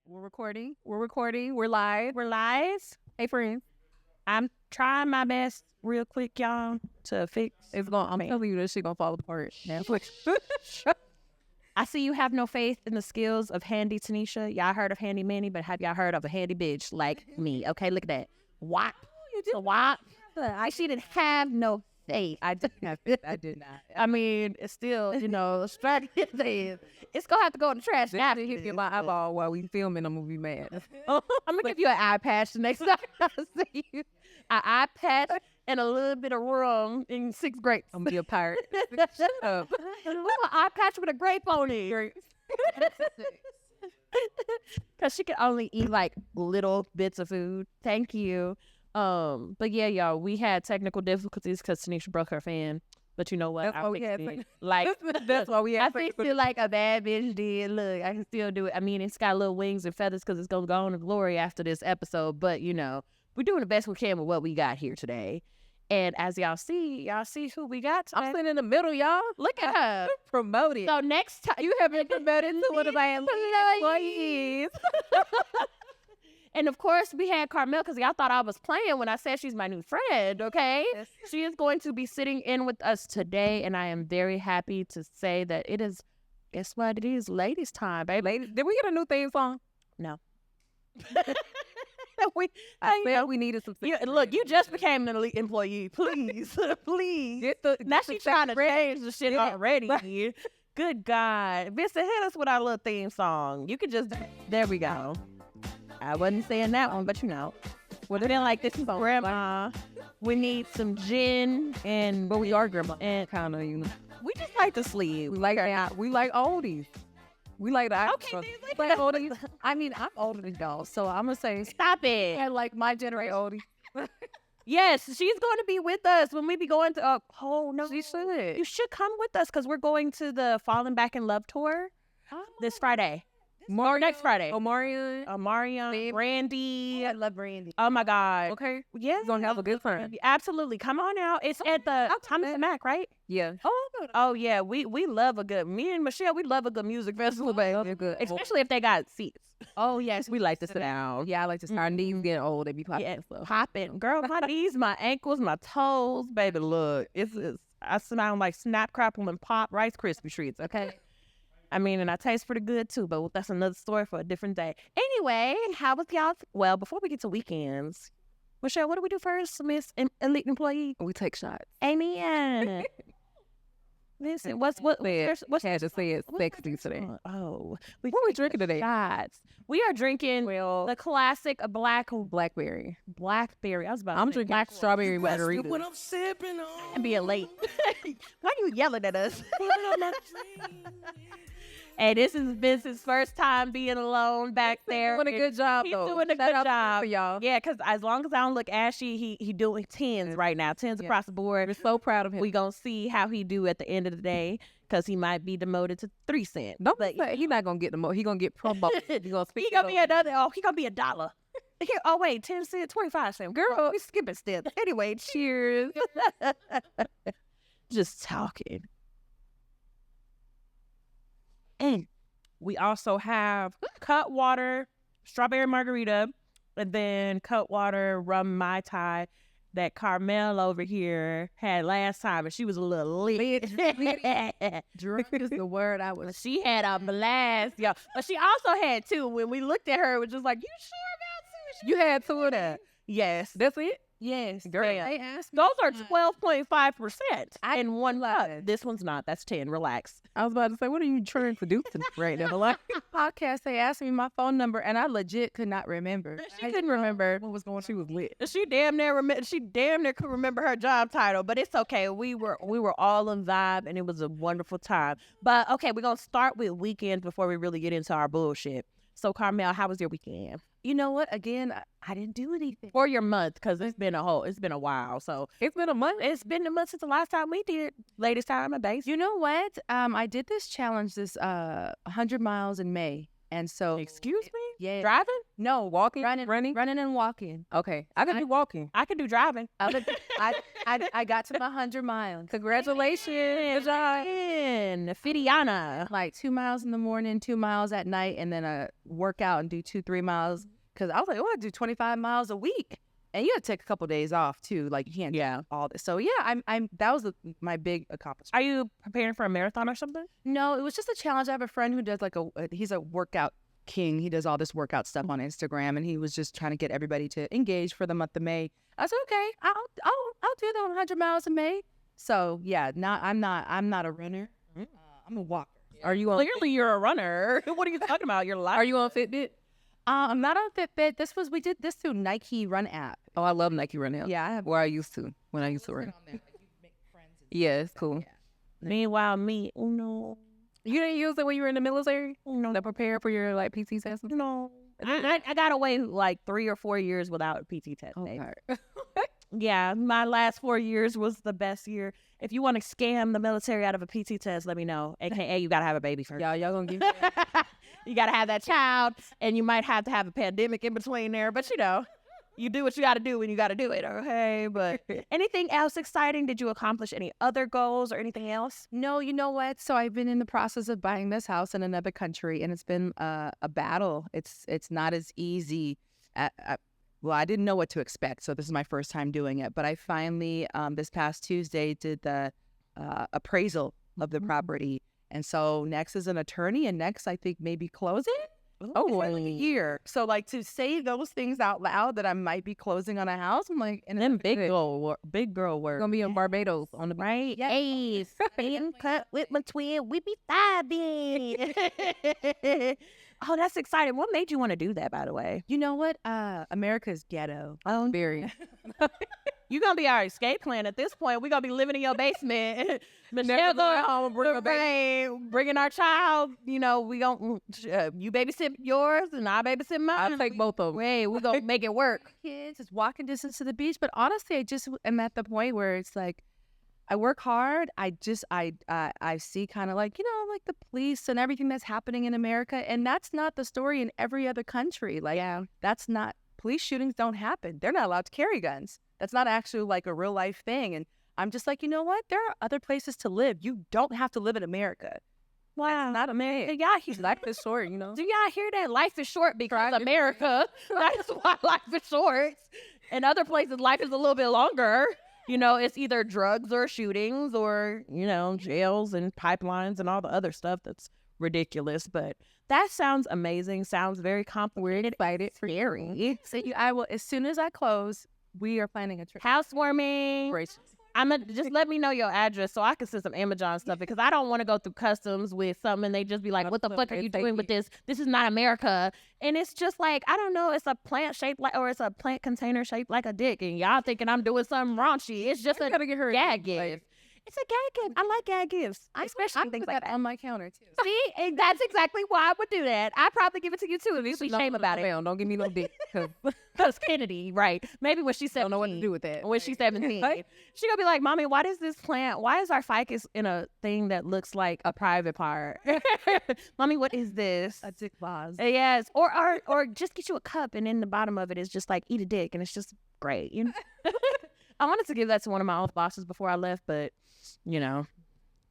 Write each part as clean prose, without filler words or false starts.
We're recording. We're live. Hey, friends. I'm trying my best real quick, y'all, to fix. I'm telling you, this shit gonna fall apart. I see you have no faith in the skills of Handy Tanisha. Y'all heard of Handy Manny, but have y'all heard of a handy bitch like me? Okay, look at that. What? You did. What? She didn't have no faith. I did not. I mean, it's still, strategy. It's gonna have to go in the trash This after shit you hit my eyeball while we filming. I'm gonna be mad. I'm gonna give you an eye patch the next time I see you. An eye patch and a little bit of rum in 6 grapes. I'm gonna be a pirate. Shut up. An eye patch with a grape on it. Because she can only eat like little bits of food. Thank you. But yeah, y'all, we had technical difficulties because Tanisha broke her fan. But you know what? That's why we had That's why we had I fixed it like a bad bitch did. Look, I can still do it. I mean, it's got little wings and feathers because it's going to go on to glory after this episode. But, we're doing the best we can with what we got here today. And as y'all see who we got today. I'm sitting in the middle, y'all. Look at her. Promoted. So next time. You have been promoted to one of my employees. And of course, we had Carmel because y'all thought I was playing when I said she's my new friend, okay? Yes. She is going to be sitting in with us today, and I am very happy to say that it is, guess what? It is ladies' time, baby. Ladies, did we get a new theme song? No. I said we needed some. Look, you just became an elite employee. Please, please. Now she's trying to change the shit already. Good God. Vincent, hit us with our little theme song. You could just, there we go. I wasn't saying that one, but would have been like, this is grandma. We need some gin but we are grandma and kind of, we just like to sleep. We like oldies. We like the Okay, we like oldies. I mean, I'm older than y'all, so I'm gonna say stop it. I like my generation oldies. Yes, she's going to be with us when we be going to. Oh no, She should. You should come with us because we're going to the Falling Back in Love tour this Friday. Or next Friday. Marion, Brandy. I love Brandy. Oh my God. Okay. Yeah. We're gonna have a good time. Absolutely. Come on out. It's at the Thomas Mac, right? Yeah. Oh yeah. We love me and Michelle, we love a good music festival, babe. They're good. Especially if they got seats. Oh yes, we like to sit down. Yeah, I like to sit. Our knees getting old. They be popping. Yeah, popping. Girl, my knees, my ankles, my toes, baby, look. I sound like Snap, Crackle, and Pop Rice Krispie treats, okay? I mean, and I taste pretty good too, but that's another story for a different day. Anyway, how was y'all? Well, before we get to weekends, Michelle, what do we do first, Miss Elite Employee? We take shots. Amen. Listen, what's Cash just say it's sexy today. Oh, what are we drinking today? Shots. We are drinking the classic blackberry. Blackberry. I was about. I'm to say drinking strawberry margarita. What I'm sipping on. And being late. Why you yelling at us? Hey, this is Vince's first time being alone back there. He's doing a good job, He's though. doing a good job for y'all. Yeah, because as long as I don't look ashy, he doing 10s right now, 10s across the board. We're so proud of him. We gonna see how he do at the end of the day, because he might be demoted to 3 cents. Don't say he's not gonna get demoted. He gonna get promoted. He gonna be another. Oh, he gonna be $1. Here, oh wait, 10 cents, 25 cents. Girl, we skipping steps. Anyway, cheers. Just talking. And we also have Cutwater strawberry margarita, and then Cutwater rum Mai Tai that Carmel over here had last time, and she was a little lit. Drunk is the word I was. She had a blast, y'all. But she also had 2. When we looked at her, it was just like, you sure about 2? You had 2 of that. Yes. That's it? Yes. Girl, They asked me. Those are 12.5% in one cup. lied. This one's not. That's 10. Relax. I was about to say, what are you trying to do right now? Like, podcast, they asked me my phone number, and I legit could not remember. She couldn't remember what was going on. She was lit. She damn near could remember her job title, but it's okay. We were all in vibe, and it was a wonderful time. But okay, we're gonna start with weekends before we really get into our bullshit. So Carmel, how was your weekend? You know what? Again, I didn't do anything. For your month, because it's been a while. So It's been a month. it's been a month since the last time we did latest time at base. You know what? I did this challenge, this 100 miles in May. And so... Excuse me? Yeah. Driving? No, walking, running. running and walking. Okay, I could do walking. I could do driving. I got to my 100 miles. Congratulations, Fidiana. Like 2 miles in the morning, 2 miles at night, and then a workout and do 2-3 miles. Because I was like, oh, I do 25 miles a week, and you had to take a couple days off too. Like you can't do all this. So yeah, I'm that was my big accomplishment. Are you preparing for a marathon or something? No, it was just a challenge. I have a friend who does he's a workout king. He does all this workout stuff on Instagram, and he was just trying to get everybody to engage for the month of May. I said, okay, I'll do the 100 miles in May. So yeah, I'm not a runner. I'm a walker. Are you on? Clearly, you're a runner. What are you talking about? You're lying. Are you on Fitbit? I'm not on Fitbit. We did this through Nike Run app. Oh, I love Nike Run app. Yeah, I have. Where I used to when I used to run. Yeah, it's cool. Yeah. Meanwhile, me, no. You didn't use it when you were in the military? No. To prepare for your like PT test? No. I got away like 3 or 4 years without a PT test. Okay. Yeah, my last 4 years was the best year. If you want to scam the military out of a PT test, let me know. AKA, you got to have a baby first. Y'all gonna give me You got to have that child, and you might have to have a pandemic in between there. But, you do what you got to do when you got to do it, okay? But anything else exciting? Did you accomplish any other goals or anything else? No, you know what? So I've been in the process of buying this house in another country, and it's been a battle. It's not as easy. Well, I didn't know what to expect, so this is my first time doing it. But I finally, this past Tuesday, did the appraisal of the property. And so next is an attorney, and next I think maybe closing. Oh, like a year. So like to say those things out loud that I might be closing on a house, I'm like, and then big girl work. Gonna be in Barbados on the right. Yeah. Hey, spin cut with my twin. We be vibing. Oh, that's exciting. What made you want to do that, by the way? You know what? America's ghetto. Oh, very. You're going to be our escape plan at this point. We're going to be living in your basement. Michelle going home, bringing our child. We going you babysit yours and I babysit mine. I'll take both of them. Wait, we're going to make it work. Kids, it's walking distance to the beach. But honestly, I just am at the point where it's like, I work hard. I see kind of like, like the police and everything that's happening in America. And that's not the story in every other country. Like, that's not, police shootings don't happen. They're not allowed to carry guns. That's not actually like a real life thing. And I'm just like, you know what? There are other places to live. You don't have to live in America. Wow. That's not America. Y'all hear life is short, Do y'all hear that? Life is short because America. That's why life is short. In other places, life is a little bit longer. It's either drugs or shootings or, jails and pipelines and all the other stuff that's ridiculous. But that sounds amazing. Sounds very complicated. Excited. Scary. So I will, as soon as I close, we are planning a trip. Housewarming. Just let me know your address so I can send some Amazon stuff because I don't want to go through customs with something and they just be like, what the fuck are you doing with this? This is not America. And it's just like, I don't know, it's a plant shaped like, or it's a plant container shaped like a dick. And y'all thinking I'm doing something raunchy. It's just a gag gift. It's a gag gift. I like gag gifts, especially things like that on my counter too. See, and that's exactly why I would do that. I'd probably give it to you too. At least we shame about it. Don't give me no dick. Because Kennedy, right? Maybe when she's 17. Don't know what to do with that. When she's 17, she gonna be like, "Mommy, why does this plant? Why is our ficus in a thing that looks like a private part? Mommy, what is this? A dick vase? Yes, or just get you a cup, and in the bottom of it is just like eat a dick, and it's just great. I wanted to give that to one of my old bosses before I left, but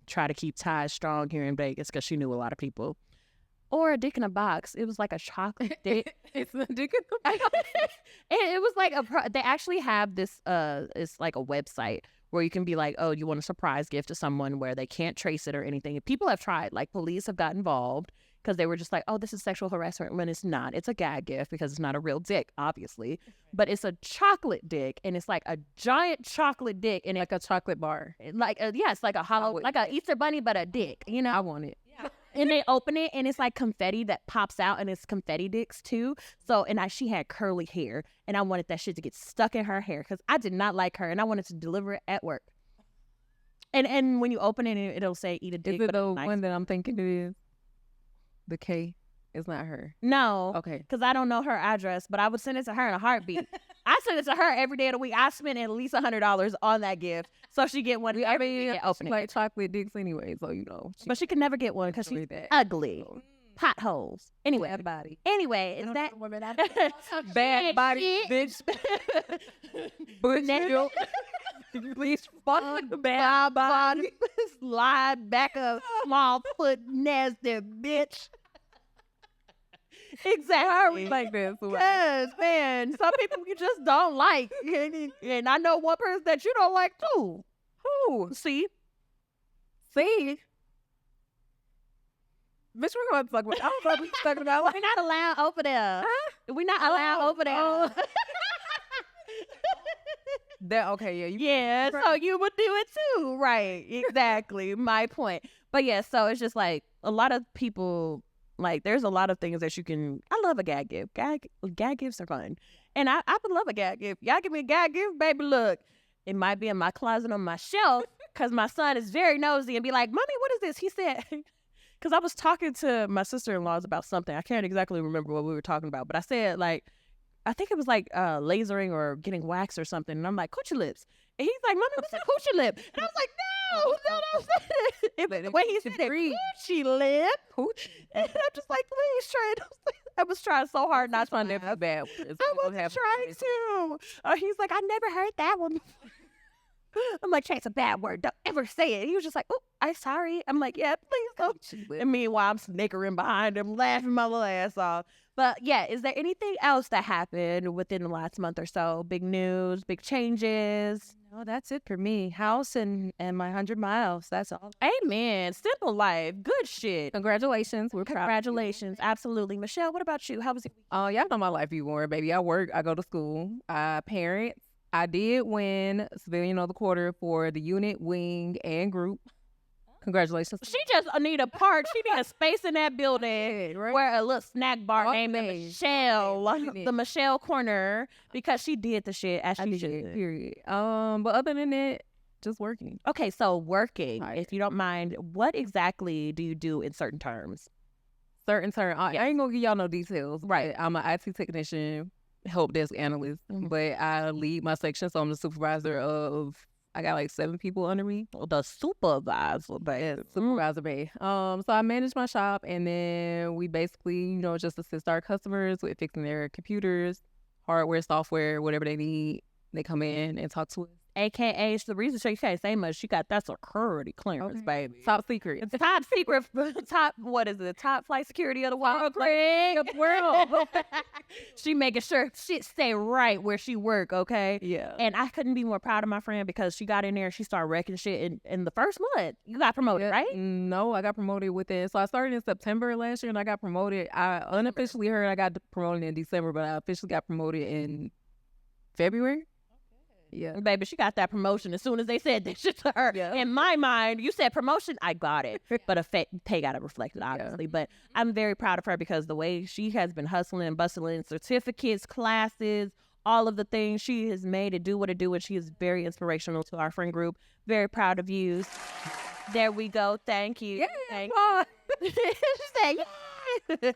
try to keep ties strong here in Vegas because she knew a lot of people. Or a dick in a box. It was like a chocolate dick. It's a dick in a box. And it was like they actually have this, it's like a website where you can be like, oh, you want a surprise gift to someone where they can't trace it or anything. And people have tried, like police have got involved because they were just like, oh, this is sexual harassment when it's not. It's a gag gift because it's not a real dick, obviously. But it's a chocolate dick, and it's like a giant chocolate dick. And like a chocolate bar. It's like a hollow, like a Easter bunny, but a dick, I want it. Yeah. And they open it, and it's like confetti that pops out, and it's confetti dicks, too. So, she had curly hair, and I wanted that shit to get stuck in her hair because I did not like her, and I wanted to deliver it at work. And when you open it, it'll say, eat a dick. Is it the one that I'm thinking it is? The K is not her. No. Okay. Because I don't know her address, but I would send it to her in a heartbeat. I send it to her every day of the week. I spend at least $100 on that gift. So she get one every open it. Like chocolate dicks anyway, so but she can never get one because she's ugly. potholes. Anyway, Bad body. Anyway, is that Bad body, bitch. But you please fuck bad body, slide back a small foot, nasty bitch. Exactly. like this. Yes, man. Some people you just don't like, and I know one person that you don't like too. Who? See, Bitch, we're going to talk about. I don't know what we're talking about. we're not allowed over there. Huh? We're not allowed over there. That okay? Yeah, Yeah, so you would do it too, right? Exactly, my point. But yeah, so it's just like a lot of people. Like, there's a lot of things that you can. I love a gag gift. Gag gifts are fun, and I would love a gag gift. Y'all give me a gag gift, baby. Look, it might be in my closet on my shelf because my son is very nosy and be like, "Mommy, what is this?" He said, because I was talking to my sister-in-laws about something. I can't exactly remember what we were talking about, but I said like, I think it was like lasering or getting wax or something, and I'm like, "Coochie lips," and he's like, "Mommy, what's a coochie lip?" And I was like, no. When he said it, coochie lip. And I'm just like, please try it. I was trying so hard not to find it bad. I was trying to. He's like, I never heard that one. I'm like, it's a bad word. Don't ever say it. He was just like, oh, I'm sorry. I'm like, yeah, please don't. And meanwhile, I'm snickering behind him, laughing my little ass off. But yeah, is there anything else that happened within the last month or so? Big news, big changes? No, that's it for me. House and my 100 miles. That's all. Amen. Simple life. Good shit. Congratulations. We're proud. Congratulations. Absolutely. Michelle, what about you? How was it? Oh, y'all know my life, you warn, baby. I work. I go to school. I parent. I did win Civilian of the Quarter for the unit, wing, and group. Congratulations. She just need a part. She need a space in that building right? where a little snack bar named Michelle, the Michelle Corner, because she did the shit as she should. Period. But other than that, just working. Okay, so working. Right. If you don't mind, what exactly do you do in certain terms? Certain terms. I ain't gonna give y'all no details. Right. I'm an IT technician, help desk analyst, but I lead my section, so I'm the supervisor of. I got like 7 people under me. The supervisor, supervisor bay. So I manage my shop, and then we basically, just assist our customers with fixing their computers, hardware, software, whatever they need. They come in and talk to us. AKA, the reason she can't say much, that's a security clearance, baby. Top secret. It's top secret. What is it? Top flight security of the world. She making sure shit stay right where she work, okay? Yeah. And I couldn't be more proud of my friend because she got in there and she started wrecking shit in the first month. You got promoted, right? No, I got promoted within. So I started in September last year and I got promoted. I unofficially heard I got promoted in December, but I officially got promoted in February. Yeah, baby, she got that promotion as soon as they said that shit to her. Yeah. In my mind, you said promotion, I got it. But pay got to reflect it, obviously. Yeah. But I'm very proud of her because the way she has been hustling and bustling, certificates, classes, all of the things she has made it do what it do, and she is very inspirational to our friend group. Very proud of you. There we go. Thank you. Yeah. Thank you. She said, yeah.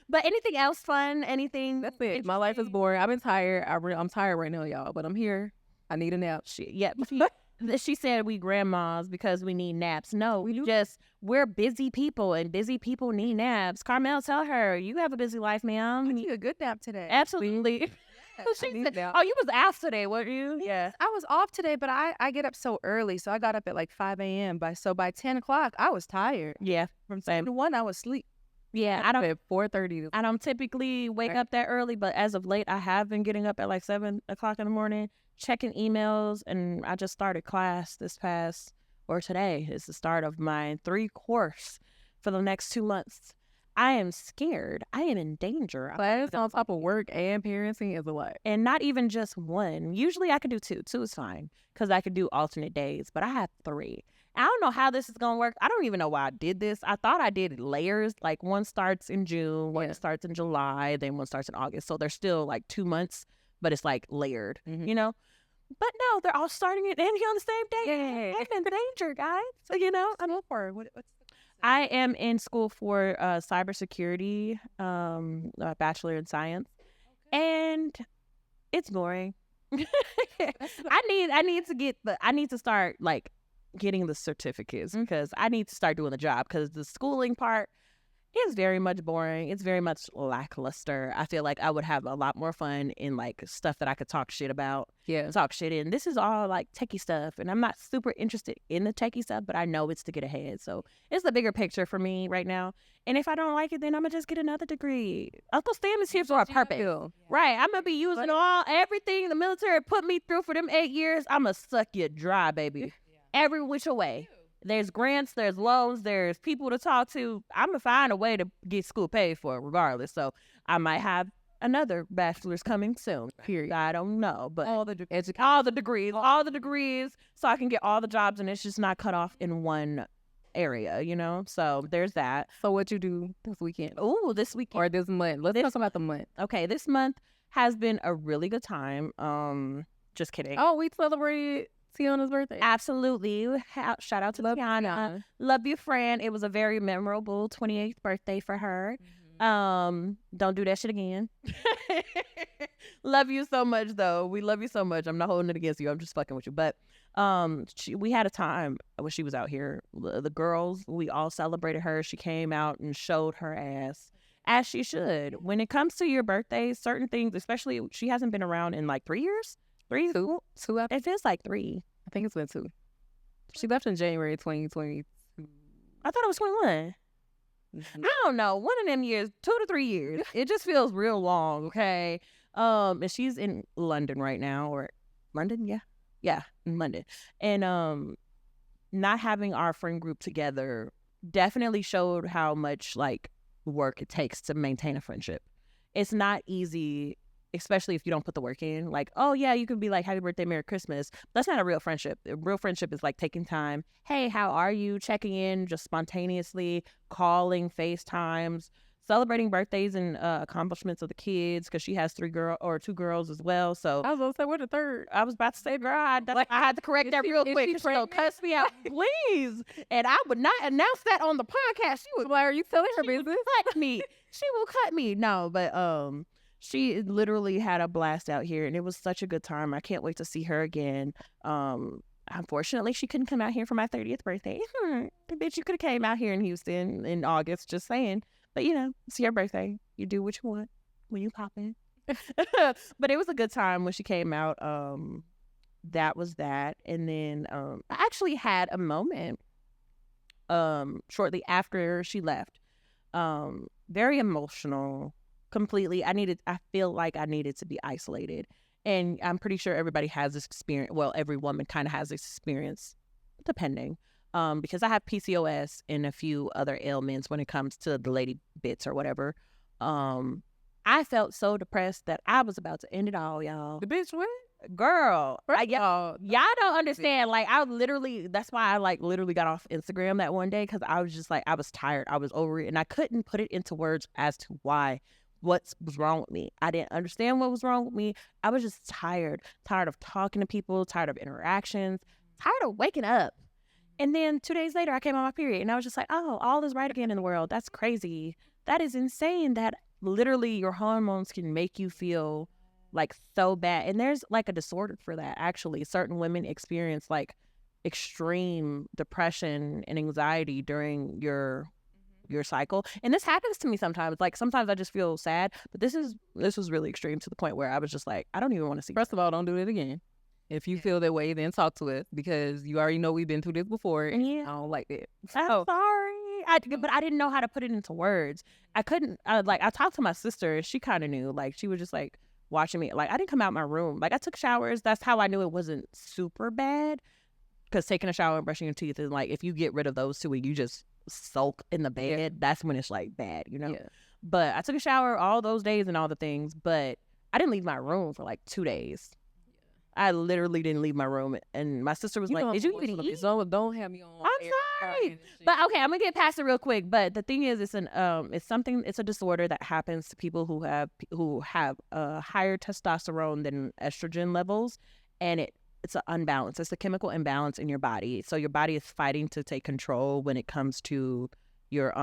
But anything else fun? Anything? That's it. My life is boring. I've been tired. I'm tired right now, y'all, but I'm here. I need a nap. She said we grandmas because we need naps. No, we're busy people and busy people need naps. Carmel, tell her you have a busy life, ma'am. I need a good nap today. Absolutely. She said, oh, you was off today, weren't you? Yeah. I was off today, but I get up so early. So I got up at like 5 a.m. By 10 o'clock, I was tired. Yeah. From 7 to 1, I was asleep. Yeah, I don't. At 4:30. I don't typically wake up that early, but as of late, I have been getting up at like 7 o'clock in the morning, checking emails, and I just started class today is the start of my 3 course for the next 2 months. I am scared. I am in danger. Class on top of work and parenting is a lot. And not even just one. Usually I could do 2. 2 is fine because I could do alternate days, but I have 3. I don't know how this is going to work. I don't even know why I did this. I thought I did layers. Like one starts in June, one starts in July, then one starts in August. So they're still like 2 months, but it's like layered, But no, they're all starting and ending on the same day. I'm in danger, guys. So, I'm up for it. I am in school for cybersecurity, a bachelor in science, and it's boring. I need to start like getting the certificates because I need to start doing the job because the schooling part It's very much boring. It's very much lackluster. I feel like I would have a lot more fun in like stuff that I could talk shit about. Yeah. Talk shit in. This is all like techie stuff, and I'm not super interested in the techie stuff, but I know it's to get ahead. So it's the bigger picture for me right now. And if I don't like it, then I'm gonna just get another degree. Uncle Sam is here for a purpose, right? I'm gonna be using everything the military put me through for them 8 years. I'm gonna suck you dry, baby, every which way. There's grants, there's loans, there's people to talk to. I'm going to find a way to get school paid for regardless. So I might have another bachelor's coming soon. Period. I don't know. But all the degrees, so I can get all the jobs, and it's just not cut off in one area, you know? So there's that. So what you do this weekend? Oh, this weekend. Or this month. Let's talk about the month. Okay, this month has been a really good time. Just kidding. Oh, we celebrated Tiana's birthday. Absolutely. Shout out to Tiana. Love you, friend. It was a very memorable 28th birthday for her. Don't do that shit again. Love you so much, though. We love you so much. I'm not holding it against you. I'm just fucking with you. But we had a time when she was out here. The girls, we all celebrated her. She came out and showed her ass, as she should. When it comes to your birthday, certain things, especially, she hasn't been around in like 3 years. Two. It feels like 3. I think it's been 2. She left in January 2022. I thought it was 21. I don't know. One of them years, 2 to 3 years. It just feels real long, okay? And she's in London right now, or London, yeah, in London. And not having our friend group together definitely showed how much like work it takes to maintain a friendship. It's not easy, especially if you don't put the work in. Like, oh yeah, you could be like, happy birthday, Merry Christmas. That's not a real friendship. A real friendship is like taking time. Hey, how are you? Checking in just spontaneously, calling, FaceTimes, celebrating birthdays and accomplishments of the kids, because she has 2 girls as well. So I was going to say, what the third? I was about to say, girl, I had to correct that real quick. She's going to cuss me out, please. And I would not announce that on the podcast. She would, why are you telling her business? Cut me. She will cut me. No, but she literally had a blast out here, and it was such a good time. I can't wait to see her again. Unfortunately, she couldn't come out here for my 30th birthday. Bitch, you could have came out here in Houston in August, just saying. But, you know, it's your birthday. You do what you want when you pop in. But it was a good time when she came out. That was that. And then I actually had a moment shortly after she left. Very emotional. Completely. I feel like I needed to be isolated. And I'm pretty sure everybody has this experience. Well, every woman kind of has this experience, depending. Because I have PCOS and a few other ailments when it comes to the lady bits or whatever. I felt so depressed that I was about to end it all, y'all. The bitch what? Girl. Y'all don't understand. Like, that's why I like literally got off Instagram that one day, because I was just like, I was tired. I was over it. And I couldn't put it into words as to why. What was wrong with me. I didn't understand what was wrong with me. I was just tired of talking to people, tired of interactions, tired of waking up. And then 2 days later, I came on my period, and I was just like, oh, all is right again in the world. That's crazy. That is insane that literally your hormones can make you feel like so bad. And there's like a disorder for that, actually. Certain women experience like extreme depression and anxiety during your cycle. And this happens to me sometimes. Like, sometimes I just feel sad, but this was really extreme, to the point where I was just like, I don't even want to see. First of all, don't do it again. If you feel that way, then talk to us, because you already know we've been through this before. And I don't like that. I'm sorry. But I didn't know how to put it into words. I couldn't. I talked to my sister, and she kind of knew. Like, she was just like watching me. Like, I didn't come out my room. Like, I took showers. That's how I knew it wasn't super bad. Because taking a shower and brushing your teeth is like, if you get rid of those two and you just sulk in the bed, that's when it's like bad, you know? But I took a shower all those days and all the things, but I didn't leave my room for like 2 days. I literally didn't leave my room. And my sister was like, did you even eat? Don't have me on. I'm sorry. But okay, I'm gonna get past it real quick. But the thing is, it's a disorder that happens to people who have higher testosterone than estrogen levels, and it's an unbalance. It's a chemical imbalance in your body. So your body is fighting to take control when it comes to your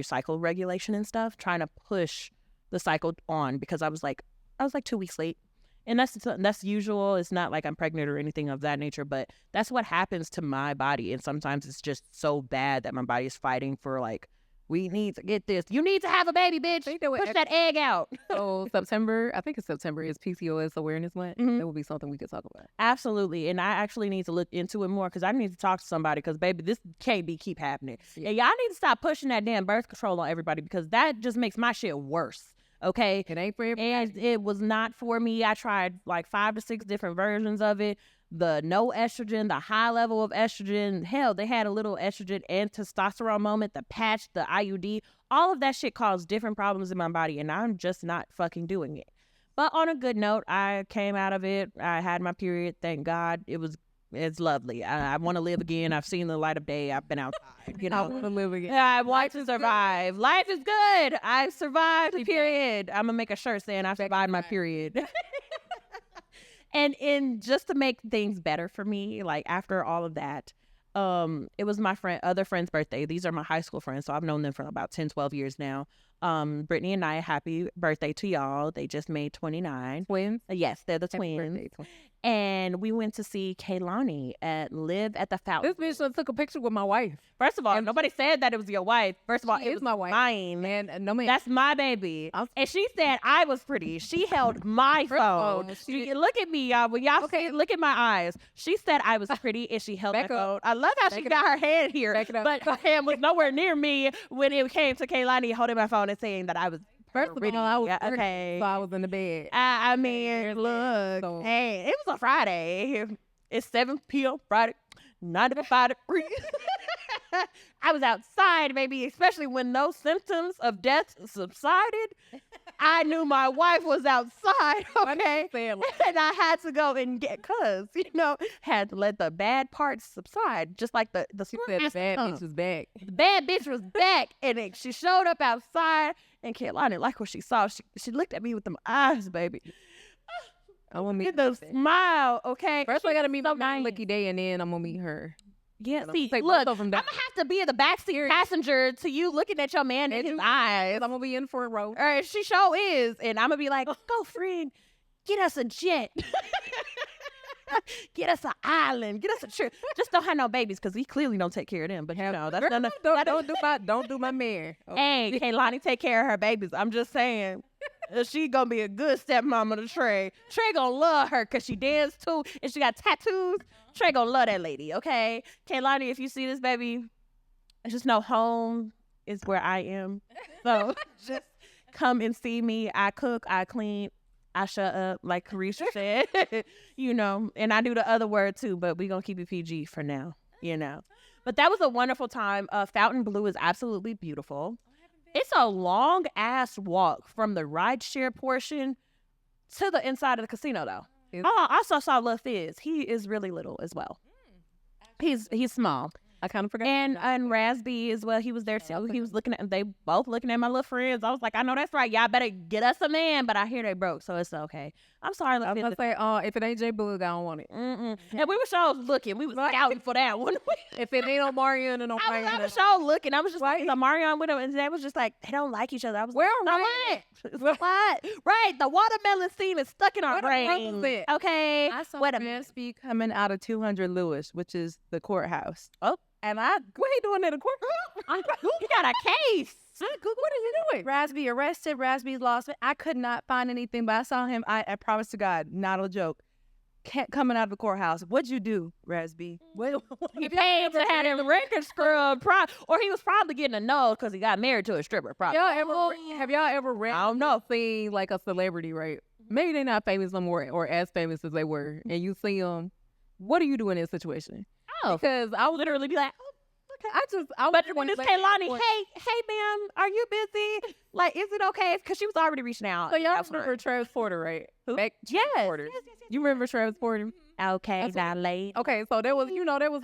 cycle regulation and stuff, trying to push the cycle on, because I was like 2 weeks late. And that's usual. It's not like I'm pregnant or anything of that nature, but that's what happens to my body. And sometimes it's just so bad that my body is fighting for like We need to get this. You need to have a baby, bitch. Push that egg out. So September, I think it's September, is PCOS Awareness Month. That would be something we could talk about. Absolutely. And I actually need to look into it more because I need to talk to somebody because, baby, this can't keep happening. Yeah. And y'all need to stop pushing that damn birth control on everybody because that just makes my shit worse. Okay? It ain't for everybody. And it was not for me. I tried like 5 to 6 different versions of it. The no estrogen, the high level of estrogen. Hell, they had a little estrogen and testosterone moment, the patch, the IUD. All of that shit caused different problems in my body, and I'm just not fucking doing it. But on a good note, I came out of it. I had my period. Thank God. It's lovely. I want to live again. I've seen the light of day. I've been outside. You know, I want to live again. I want to survive. Life is good. I survived the period. I'm gonna make a shirt saying I survived my period. And just to make things better for me, like after all of that, it was my other friend's birthday. These are my high school friends, so I've known them for about 10, 12 years now. Brittany and I, happy birthday to y'all. They just made 29. Twins? Yes, they're the twins. And we went to see Kaylani Live at the Fountain. This bitch took a picture with my wife. First of all, nobody said that it was your wife. First of all, it was my wife. Mine. Man, no man. That's my baby. And she said I was pretty. She held my phone. Look at me, y'all. When y'all look at my eyes. She said I was pretty and she held my phone. I love how she got her hand here. But her hand was nowhere near me when it came to Kaylani holding my phone and saying that I was First of all, I was okay. So I was in the bed. I mean, look, hey, it was a Friday. It's 7 p.m. Friday, 9 to 5 to 3. I was outside, baby, especially when those symptoms of death subsided. I knew my wife was outside, okay? And I had to go and had to let the bad parts subside, just like the bad bitch was back. The bad bitch was back, and she showed up outside, and Kaylani like what she saw. She looked at me with them eyes, baby. I want to meet the smile, okay? First, I got to meet my lucky day, and then I'm going to meet her. Yeah, see, look, I'm going to have to be in the backseat passenger to you looking at your man in his eyes. I'm going to be in for a row. She sure is. And I'm going to be like, go, friend, get us a jet. Get us an island. Get us a trip. Just don't have no babies because we clearly don't take care of them. But that's don't do my man. Okay. Hey, Kaylani take care of her babies. I'm just saying. She gonna be a good stepmama to Trey. Trey gonna love her because she danced too and she got tattoos. Trey gonna love that lady, okay? Kaylani, if you see this, baby, just know home is where I am. So just come and see me. I cook, I clean, I shut up, like Carisha said, and I do the other word too, but we gonna keep it PG for now, But that was a wonderful time. Fountain Blue is absolutely beautiful. It's a long ass walk from the rideshare portion to the inside of the casino, though. I also saw Lil Fizz. He is really little as well. He's small. I kind of forgot. And Rasby as well. He was there too. He was they both looking at my little friends. I was like, I know that's right. Y'all better get us a man, but I hear they broke, so it's okay. I'm sorry. I was going to say, if it ain't J Boog, I don't want it. And we were sure looking. We was scouting for that one. If it ain't Omarion and Omarion. I was sure looking. I was just like, Omarion with him, and they was just like, they don't like each other. I was like, what? Right. The watermelon scene is stuck in our brain. Okay. I saw Rasby coming out of 200 Lewis, which is the courthouse. Oh. And what are you doing in the courthouse? You got a case. What are you doing? Rasby arrested. Rasby's lost. I could not find anything, but I saw him. I promise to God, not a joke. Coming out of the courthouse. What'd you do, Rasby? He paid to have him record scrub, or he was probably getting a no because he got married to a stripper. Probably. Have y'all ever I don't know. Seen like a celebrity, right? Maybe they're not famous no more, or as famous as they were, and you see them. What do you do in this situation? Because I would literally be like, okay. But when it's Kaylani, hey, ma'am, are you busy? Like, is it okay? Because she was already reaching out. So y'all remember Travis Porter, right? Who? Yes. You remember Travis Porter? Okay, not late. Okay, so there was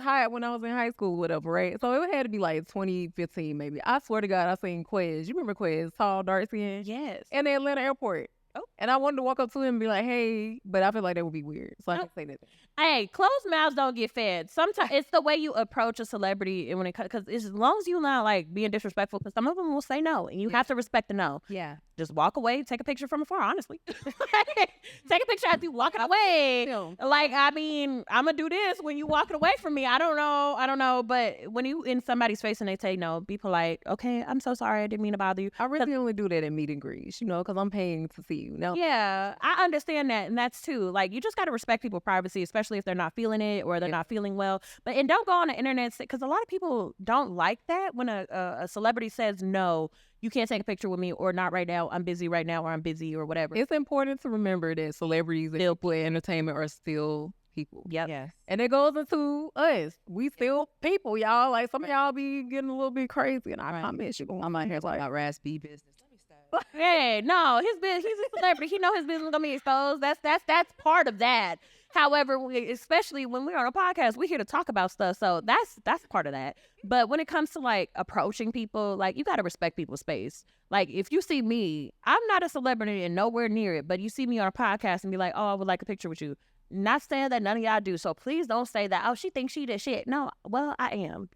hot when I was in high school, whatever, right? So it had to be like 2015, maybe. I swear to God, I seen Quez. You remember Quez, tall, dark skin? Yes. In the Atlanta airport. Oh. And I wanted to walk up to him and be like, hey, but I feel like that would be weird. So I can't say that. Hey, closed mouths don't get fed. Sometimes it's the way you approach a celebrity, and because as long as you're not like being disrespectful, because some of them will say no, and you have to respect the no. Yeah. just walk away, take a picture from afar, honestly. Take a picture as you walking away. Like, I mean, I'm going to do this when you walking away from me. I don't know. But when you in somebody's face and they say, no, be polite. Okay, I'm so sorry. I didn't mean to bother you. I really only do that in meet and greets, because I'm paying to see you. No. Yeah, I understand that. And that's too. Like, you just got to respect people's privacy, especially if they're not feeling it or they're not feeling well. And don't go on the internet, because a lot of people don't like that when a celebrity says, no, you can't take a picture with me, or not right now, I'm busy right now, or I'm busy, or whatever. It's important to remember that celebrities and people in entertainment are still people. Yep. Yes. And it goes into us. We still people, y'all. Like, some of y'all be getting a little bit crazy, and I promise you, I'm out here like raspy business. Let me stop. Hey, no, his business. He's a celebrity. He know his business gonna be exposed. That's part of that. However, especially when we're on a podcast, we're here to talk about stuff. So that's part of that. But when it comes to like approaching people, like, you got to respect people's space. Like, if you see me, I'm not a celebrity and nowhere near it, but you see me on a podcast and be like, oh, I would like a picture with you. Not saying that none of y'all do. So please don't say that, oh, she thinks she did shit. No, well, I am.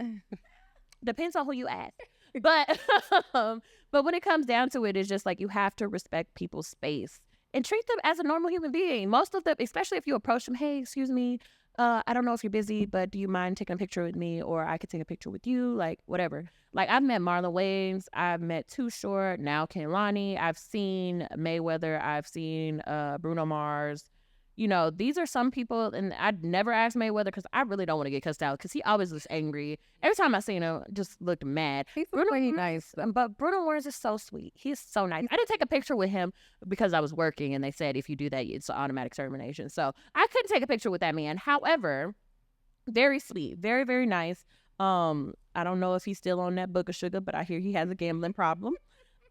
Depends on who you ask. But when it comes down to it, it's just like, you have to respect people's space and treat them as a normal human being. Most of them, especially if you approach them, hey, excuse me, I don't know if you're busy, but do you mind taking a picture with me, or I could take a picture with you, like, whatever. Like, I've met Marlon Wayans, I've met Too Short, now Kehlani, I've seen Mayweather, I've seen Bruno Mars. These are some people, and I'd never ask Mayweather because I really don't want to get cussed out, because he always looks angry. Every time I seen him, just looked mad. He's really nice. But Bruno Mars is so sweet. He's so nice. I didn't take a picture with him because I was working, and they said if you do that, it's an automatic termination. So I couldn't take a picture with that man. However, very sweet, very, very nice. I don't know if he's still on that book of sugar, but I hear he has a gambling problem.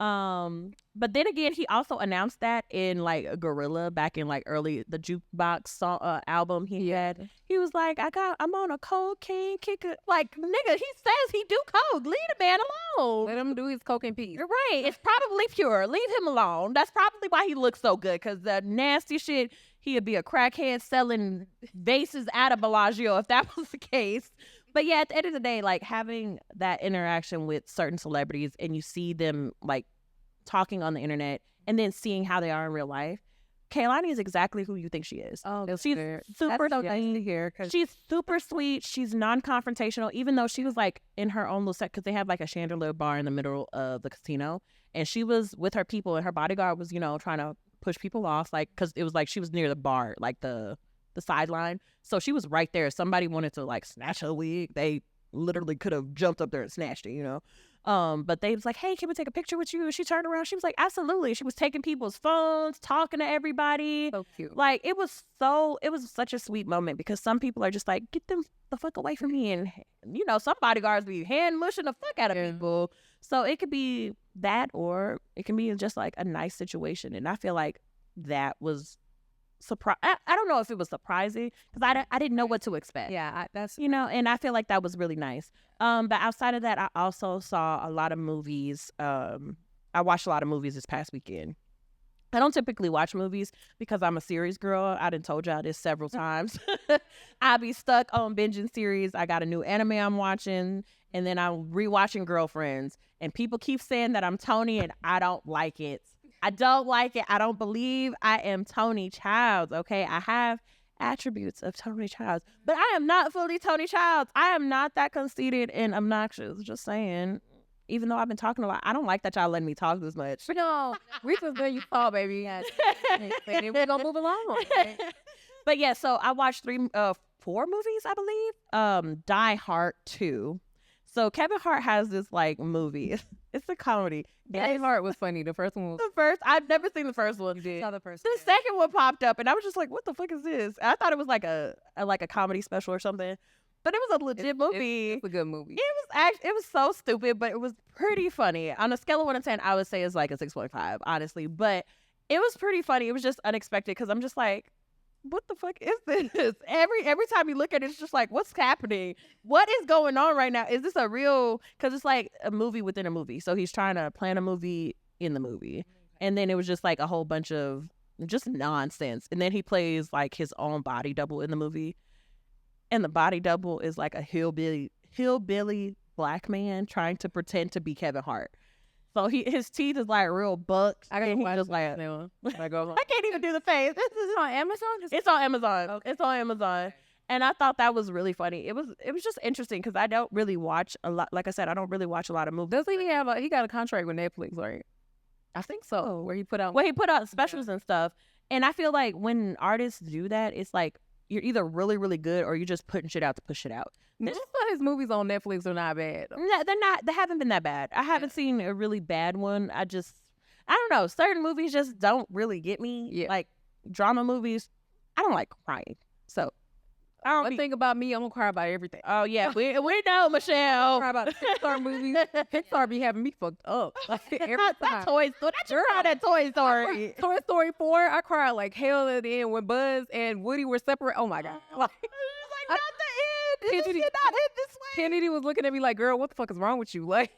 But then again, he also announced that in like Gorilla back in like early the Jukebox song, album he had. He was like, I'm on a cocaine kicker. Like, nigga, he says he do coke. Leave the man alone. Let him do his coke and peace. You're right. It's probably pure. Leave him alone. That's probably why he looks so good, because the nasty shit, he'd be a crackhead selling vases at a Bellagio if that was the case. But yeah, at the end of the day, like, having that interaction with certain celebrities and you see them like talking on the internet and then seeing how they are in real life. Kehlani is exactly who you think she is. Oh, she's super nice to hear. She's super sweet. She's non-confrontational, even though she was like in her own little set, because they have like a chandelier bar in the middle of the casino, and she was with her people, and her bodyguard was, trying to push people off, like, because it was like she was near the bar, like the sideline. So she was right there. If somebody wanted to like snatch her wig, they literally could have jumped up there and snatched it, But they was like, hey, can we take a picture with you? And she turned around. She was like, absolutely. She was taking people's phones, talking to everybody. So cute. Like, it was such a sweet moment, because some people are just like, get them the fuck away from me. And, some bodyguards be hand mushing the fuck out of people. So it could be that, or it can be just like a nice situation. And I feel like that was I don't know if it was surprising, because I didn't know what to expect. Yeah, that's and I feel like that was really nice. But outside of that, I also saw a lot of movies. I watched a lot of movies this past weekend. I don't typically watch movies because I'm a series girl. I done told y'all this several times. I be stuck on binging series. I got a new anime I'm watching, and then I'm rewatching Girlfriends. And people keep saying that I'm Tony, and I don't like it. I don't like it. I don't believe I am Tony Childs, okay? I have attributes of Tony Childs, but I am not fully Tony Childs. I am not that conceited and obnoxious, just saying. Even though I've been talking a lot, I don't like that y'all letting me talk this much. No, we just let you talk, baby. We're going to move along. Okay? But yeah, so I watched 4 movies, I believe. Die Hard 2. So Kevin Hart has this like movie. It's a comedy. Die Hard was funny. The first one was I've never seen the first one. the first. The second one popped up, and I was just like, "What the fuck is this?" I thought it was like a comedy special or something, but it was a legit movie. It's a good movie. It was so stupid, but it was pretty funny. On a scale of 1 to 10, I would say it's like a 6.5, honestly. But it was pretty funny. It was just unexpected, because I'm just like, what the fuck is this? Every time you look at it, it's just like, what's happening? What is going on right now? Is this a real, because it's like a movie within a movie. So he's trying to plan a movie in the movie. And then it was just like a whole bunch of just nonsense. And then he plays like his own body double in the movie. And the body double is like a hillbilly black man trying to pretend to be Kevin Hart. So his teeth is like real bucks. I gotta and he watch just like that one. I go. I can't even do the face. Is it on Amazon? It's on Amazon. Okay. It's on Amazon. And I thought that was really funny. It was just interesting because I don't really watch a lot. Like I said, I don't really watch a lot of movies. Doesn't he have he got a contract with Netflix, right? I think so. Oh, where he put out. Well, he put out specials and stuff. And I feel like when artists do that, it's like you're either really, really good or you're just putting shit out to push it out. Most of his movies on Netflix are not bad. No, they're not. They haven't been that bad. I haven't seen a really bad one. I don't know. Certain movies just don't really get me. Yeah. Like drama movies, I don't like crying. So I don't One thing about me, I'm gonna cry about everything. Oh yeah, we know, Michelle. Cry about Pixar movies. Pixar be having me fucked up. Like, every that time. Toy Story. Girl, that Toy Story. Toy Story 4, I cried like hell at the end when Buzz and Woody were separate. Oh my god! Like, Not the end. Kennedy, It not end this way. Kennedy was looking at me like, "Girl, what the fuck is wrong with you?" Like,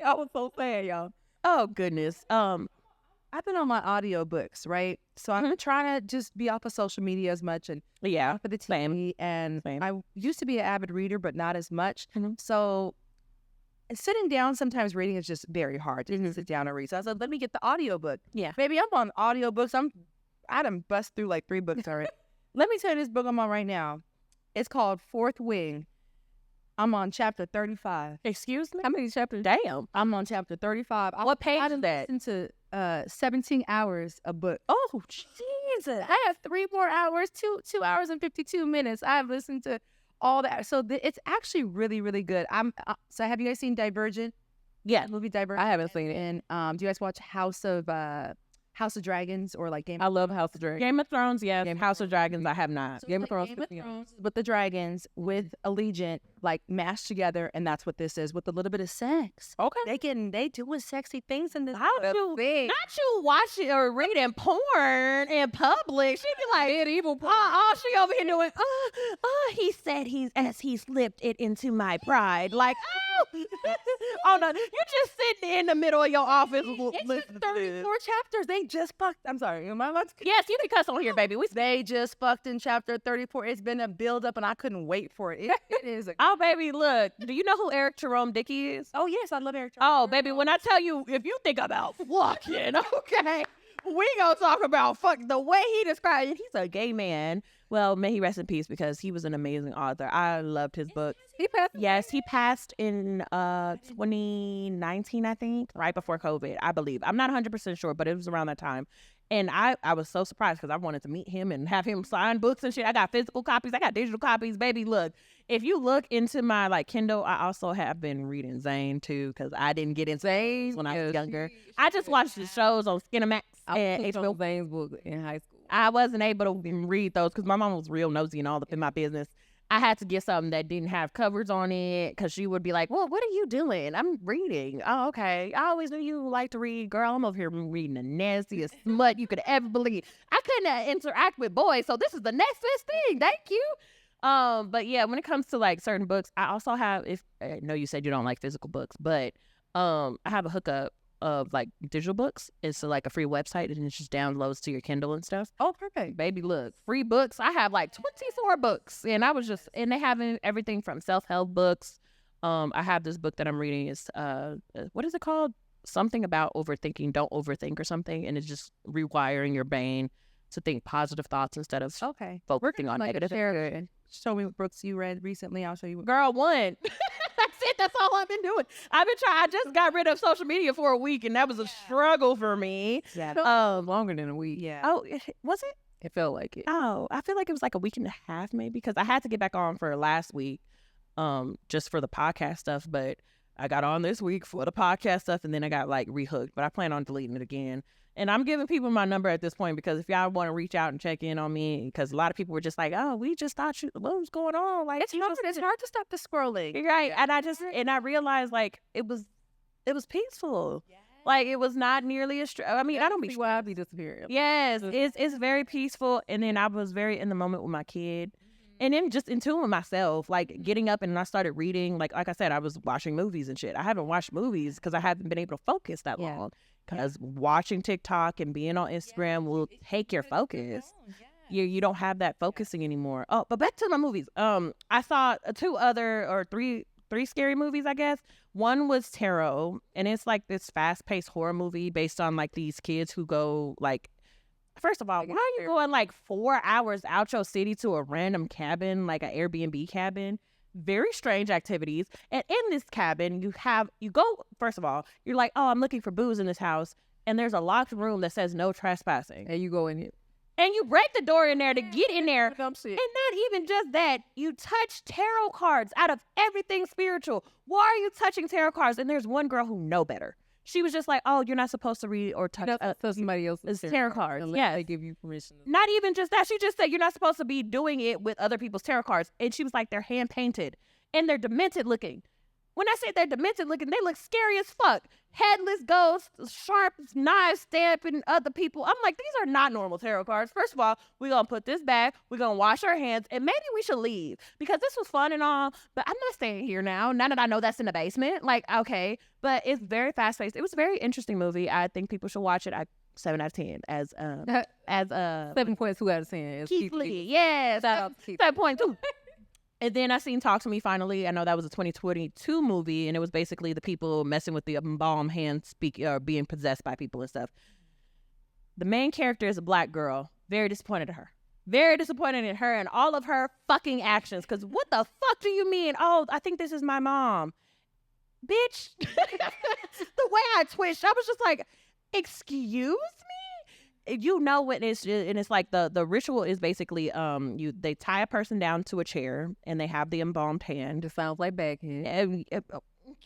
I was so sad, y'all. Oh goodness. I've been on my audiobooks, right? So I'm trying to just be off of social media as much and Yeah. for the TV. Same. And Same. I used to be an avid reader, but not as much. Mhm. So sitting down, sometimes reading is just very hard to sit down and read. So I said, let me get the audiobook. Yeah. Baby, I'm on audiobooks. I done bust through like 3 books already. Let me tell you this book I'm on right now. It's called Fourth Wing. I'm on chapter 35. Excuse me. How many chapters? Damn. I'm on chapter 35. What page I is done that? listened to 17 hours a book. Oh Jesus. I have 3 more hours, 2 hours and 52 minutes. I have listened to all that. So it's actually really, really good. So have you guys seen Divergent? Yeah. Movie Divergent? I haven't seen it. And do you guys watch House of Dragons or like Game I love House of Dragons. Game of Thrones, yes. Game of House of Dragons, I have not. So Game it's of like Thrones. Game of Thrones with the dragons, with Allegiant, like mashed together, and that's what this is with a little bit of sex. Okay. They doing sexy things in this. How Not you watching or reading porn in public? She be like medieval porn. she over here doing. He said he slipped it into my pride. Like, oh no, you just sitting in the middle of your office. It's listening just to this. 34 chapters. They just fucked. I'm sorry. Am I allowed to? Yes, you can cuss on here, baby. They just fucked in chapter 34. It's been a build up, and I couldn't wait for it. It is. Oh, baby, look. Do you know who Eric Jerome Dickey is? Oh yes, I love Eric. Oh, baby, when I tell you, if you think about fucking, okay, we gonna talk about fuck the way he described it. He's a gay man. Well, may he rest in peace because he was an amazing author. I loved his book. He passed. Yes, he passed in 2019, I think, right before COVID, I believe. I'm not 100% sure, but it was around that time. And I was so surprised because I wanted to meet him and have him sign books and shit. I got physical copies. I got digital copies. Baby, look, if you look into my like Kindle, I also have been reading Zane too because I didn't get into Zane when I was younger. I just watched the shows on Skinamax and HBO. Zane's book in high school. I wasn't able to read those because my mom was real nosy and all up in my business. I had to get something that didn't have covers on it because she would be like, well, what are you doing? I'm reading. Oh, okay. I always knew you like to read. Girl, I'm over here reading the nastiest smut you could ever believe. I couldn't interact with boys, so this is the next best thing. Thank you. But yeah, when it comes to like certain books, I also have, I know you said you don't like physical books, but I have a hookup of like digital books. It's like a free website and it just downloads to your Kindle and stuff. Oh, perfect. Baby, look, free books. I have like 24 books and and they have everything from self-help books. I have this book that I'm reading. It's what is it called? Something about overthinking. Don't overthink or something. And it's just rewiring your brain to think positive thoughts instead of focusing on negative. Show me what books you read recently. I'll show you. Girl, one. That's it. That's all I've been doing. I've been trying. I just got rid of social media for a week, and that was a struggle for me. Yeah. Longer than a week. Yeah. Oh, was it? It felt like it. Oh, I feel like it was like a week and a half, maybe, because I had to get back on for last week, just for the podcast stuff. But I got on this week for the podcast stuff, and then I got like rehooked. But I plan on deleting it again. And I'm giving people my number at this point because if y'all want to reach out and check in on me, because a lot of people were just like, "Oh, we just thought what was going on?" Like it's hard to stop the scrolling, right? Yeah. And I realized like it was peaceful. Yeah. Like it was not nearly as. I mean, I don't be why I be disappearing. Yes, it's very peaceful. And then I was very in the moment with my kid, and then just in tune with myself, like getting up and I started reading. Like I said, I was watching movies and shit. I haven't watched movies because I haven't been able to focus that long. Because watching TikTok and being on Instagram will take your focus. You don't have that focusing anymore. Oh, but back to my movies. I saw 3 three scary movies, I guess. One was Tarot, and it's like this fast-paced horror movie based on like these kids who go like, first of all, why are you going like 4 hours out your city to a random cabin, like an Airbnb cabin? Very strange activities. And in this cabin, you go, first of all, you're like, oh, I'm looking for booze in this house. And there's a locked room that says no trespassing. And you go in here. And you break the door in there to get in there. And not even just that, you touch tarot cards out of everything spiritual. Why are you touching tarot cards? And there's one girl who know better. She was just like, oh, you're not supposed to read or touch somebody else's tarot cards. Unless they give you permission. Not even just that. She just said you're not supposed to be doing it with other people's tarot cards. And she was like, they're hand painted and they're demented looking. When I say they're demented looking, they look scary as fuck. Headless ghosts, sharp knives stabbing other people. I'm like, these are not normal tarot cards. First of all, we're going to put this back. We're going to wash our hands. And maybe we should leave. Because this was fun and all. But I'm not staying here now. Now that I know that's in the basement. Like, okay. But it's very fast-paced. It was a very interesting movie. I think people should watch it. 7 out of 10 as 7.2 out of 10. Keith Lee. Yes. 7.2. And then I seen Talk to Me finally. I know that was a 2022 movie, and it was basically the people messing with the embalmed hand being possessed by people and stuff. The main character is a black girl. Very disappointed in her. Very disappointed in her and all of her fucking actions. Because what the fuck do you mean? Oh, I think this is my mom. Bitch. The way I twitched, I was just like, excuse me? You know what it's, and it's like the ritual is basically they tie a person down to a chair and they have the embalmed hand. It sounds like Baghead.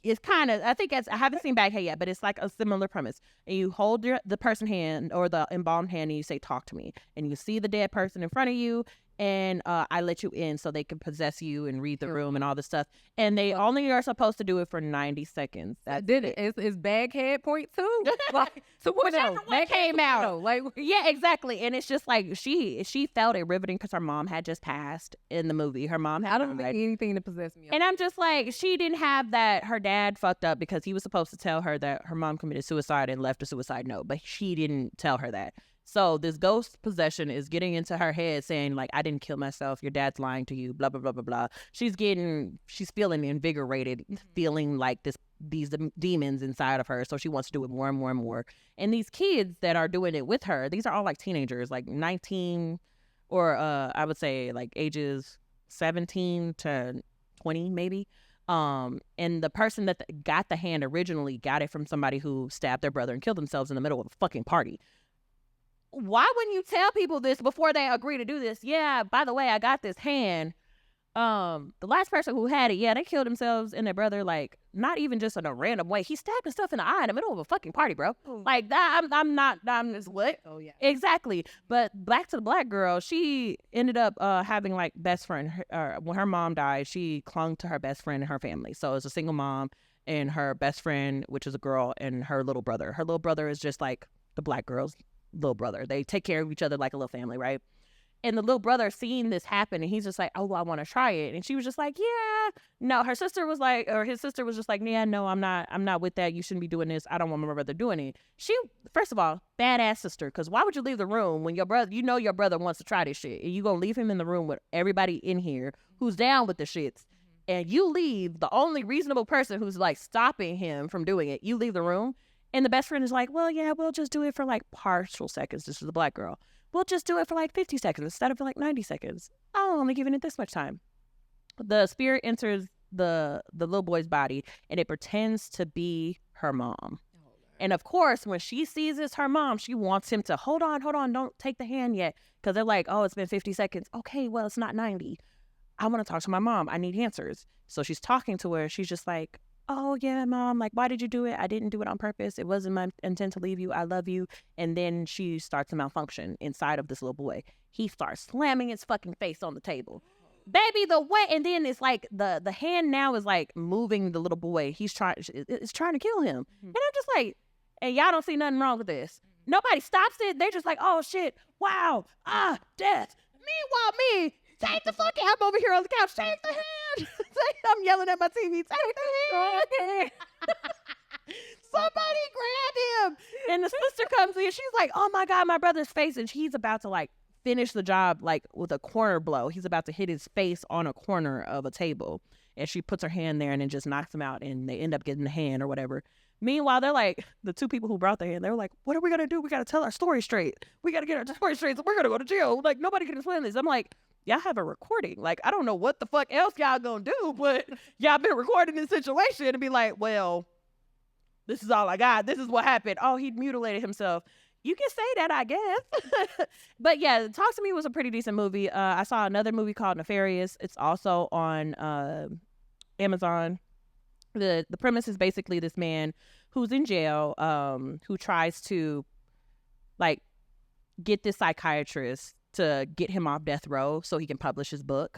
It's kind of, I haven't seen Baghead yet, but it's like a similar premise. And you hold the person hand or the embalmed hand and you say, talk to me. And you see the dead person in front of you and I let you in so they can possess you and read the room and all this stuff. And they only are supposed to do it for 90 seconds. That did it. It's Baghead point two. Like, so whichever one came out. Like, yeah, exactly. And it's just like she felt it riveting because her mom had just passed in the movie. Her mom had I don't think anything to possess me. And I'm just like, she didn't have that. Her dad fucked up because he was supposed to tell her that her mom committed suicide and left a suicide note, but she didn't tell her that. So this ghost possession is getting into her head saying like, I didn't kill myself. Your dad's lying to you, blah, blah, blah, blah, blah. She's feeling invigorated, feeling like these demons inside of her. So she wants to do it more and more and more. And these kids that are doing it with her, these are all like teenagers, like 19 or I would say like ages 17 to 20 maybe. And the person that got the hand originally got it from somebody who stabbed their brother and killed themselves in the middle of a fucking party. Why wouldn't you tell people this before they agree to do this? Yeah, by the way, I got this hand. The last person who had it, yeah, they killed themselves and their brother, like, not even just in a random way. He stabbed himself in the eye in the middle of a fucking party, bro. Like, that, I'm just, what? Oh, yeah. Exactly. But back to the black girl, she ended up having, like, best friend. When her mom died, she clung to her best friend and her family. So it's a single mom and her best friend, which is a girl, and her little brother. Her little brother is just, like, the black girl's little brother. They take care of each other like a little family, right? And the little brother seeing this happen, and he's just like, oh, I want to try it. And she was just like, yeah. No, his sister was just like, yeah, no, I'm not with that. You shouldn't be doing this. I don't want my brother doing it. She, first of all, badass sister, because why would you leave the room when your brother wants to try this shit, and you gonna leave him in the room with everybody in here who's down with the shits, and you leave the only reasonable person who's like stopping him from doing it, you leave the room. And the best friend is like, well, yeah, we'll just do it for like partial seconds. This is the black girl. We'll just do it for like 50 seconds instead of like 90 seconds. I'm only giving it this much time. The spirit enters the little boy's body and it pretends to be her mom. And of course, when she sees it's her mom, she wants him to hold on, don't take the hand yet. Because they're like, oh, it's been 50 seconds. Okay, well, it's not 90. I want to talk to my mom. I need answers. So she's talking to her. She's just like, oh, yeah, mom, like, why did you do it? I didn't do it on purpose. It wasn't my intent to leave you. I love you. And then she starts to malfunction inside of this little boy. He starts slamming his fucking face on the table. Baby, the way, and then it's like the hand now is like moving the little boy. It's trying to kill him. And I'm just like, and y'all don't see nothing wrong with this. Nobody stops it. They're just like, oh, shit, wow, death. Meanwhile, me, take the fuck out. I'm over here on the couch. Take the hand. I'm yelling at my TV. Take the hand. Somebody grab him. And the sister comes in. She's like, oh my God, my brother's face. And he's about to like finish the job like with a corner blow. He's about to hit his face on a corner of a table. and she puts her hand there and then just knocks him out, and they end up getting the hand or whatever. Meanwhile, they're like, the two people who brought the hand, they were like, what are we gonna do? We gotta tell our story straight. We gotta get our story straight, so we're gonna go to jail. Like, nobody can explain this. I'm like, y'all have a recording. Like, I don't know what the fuck else y'all gonna do, but y'all been recording this situation and be like, well, this is all I got. This is what happened. Oh, he mutilated himself. You can say that, I guess. But yeah, Talk to Me was a pretty decent movie. I saw another movie called Nefarious. It's also on Amazon. The premise is basically this man who's in jail, who tries to like get this psychiatrist to get him off death row so he can publish his book.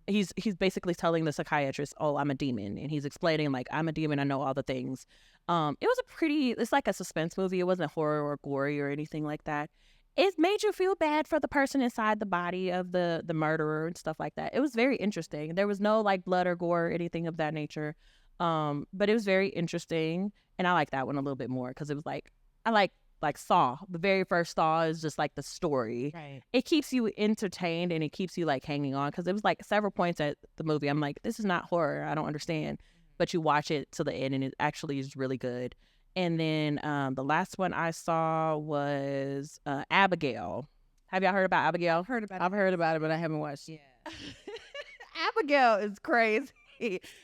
He's basically telling the psychiatrist, oh, I'm a demon. And he's explaining, like, I'm a demon. I know all the things. It's like a suspense movie. It wasn't horror or gory or anything like that. It made you feel bad for the person inside the body of the murderer and stuff like that. It was very interesting. There was no like blood or gore or anything of that nature. But it was very interesting. And I like that one a little bit more because it was like, I like Saw. The very first Saw is just like the story. Right. It keeps you entertained and it keeps you like hanging on because it was like several points at the movie I'm like, this is not horror. I don't understand. But you watch it to the end and it actually is really good. And then the last one I saw was Abigail. Have y'all heard about Abigail? I've heard about it, but I haven't watched it. Yeah. Abigail is crazy.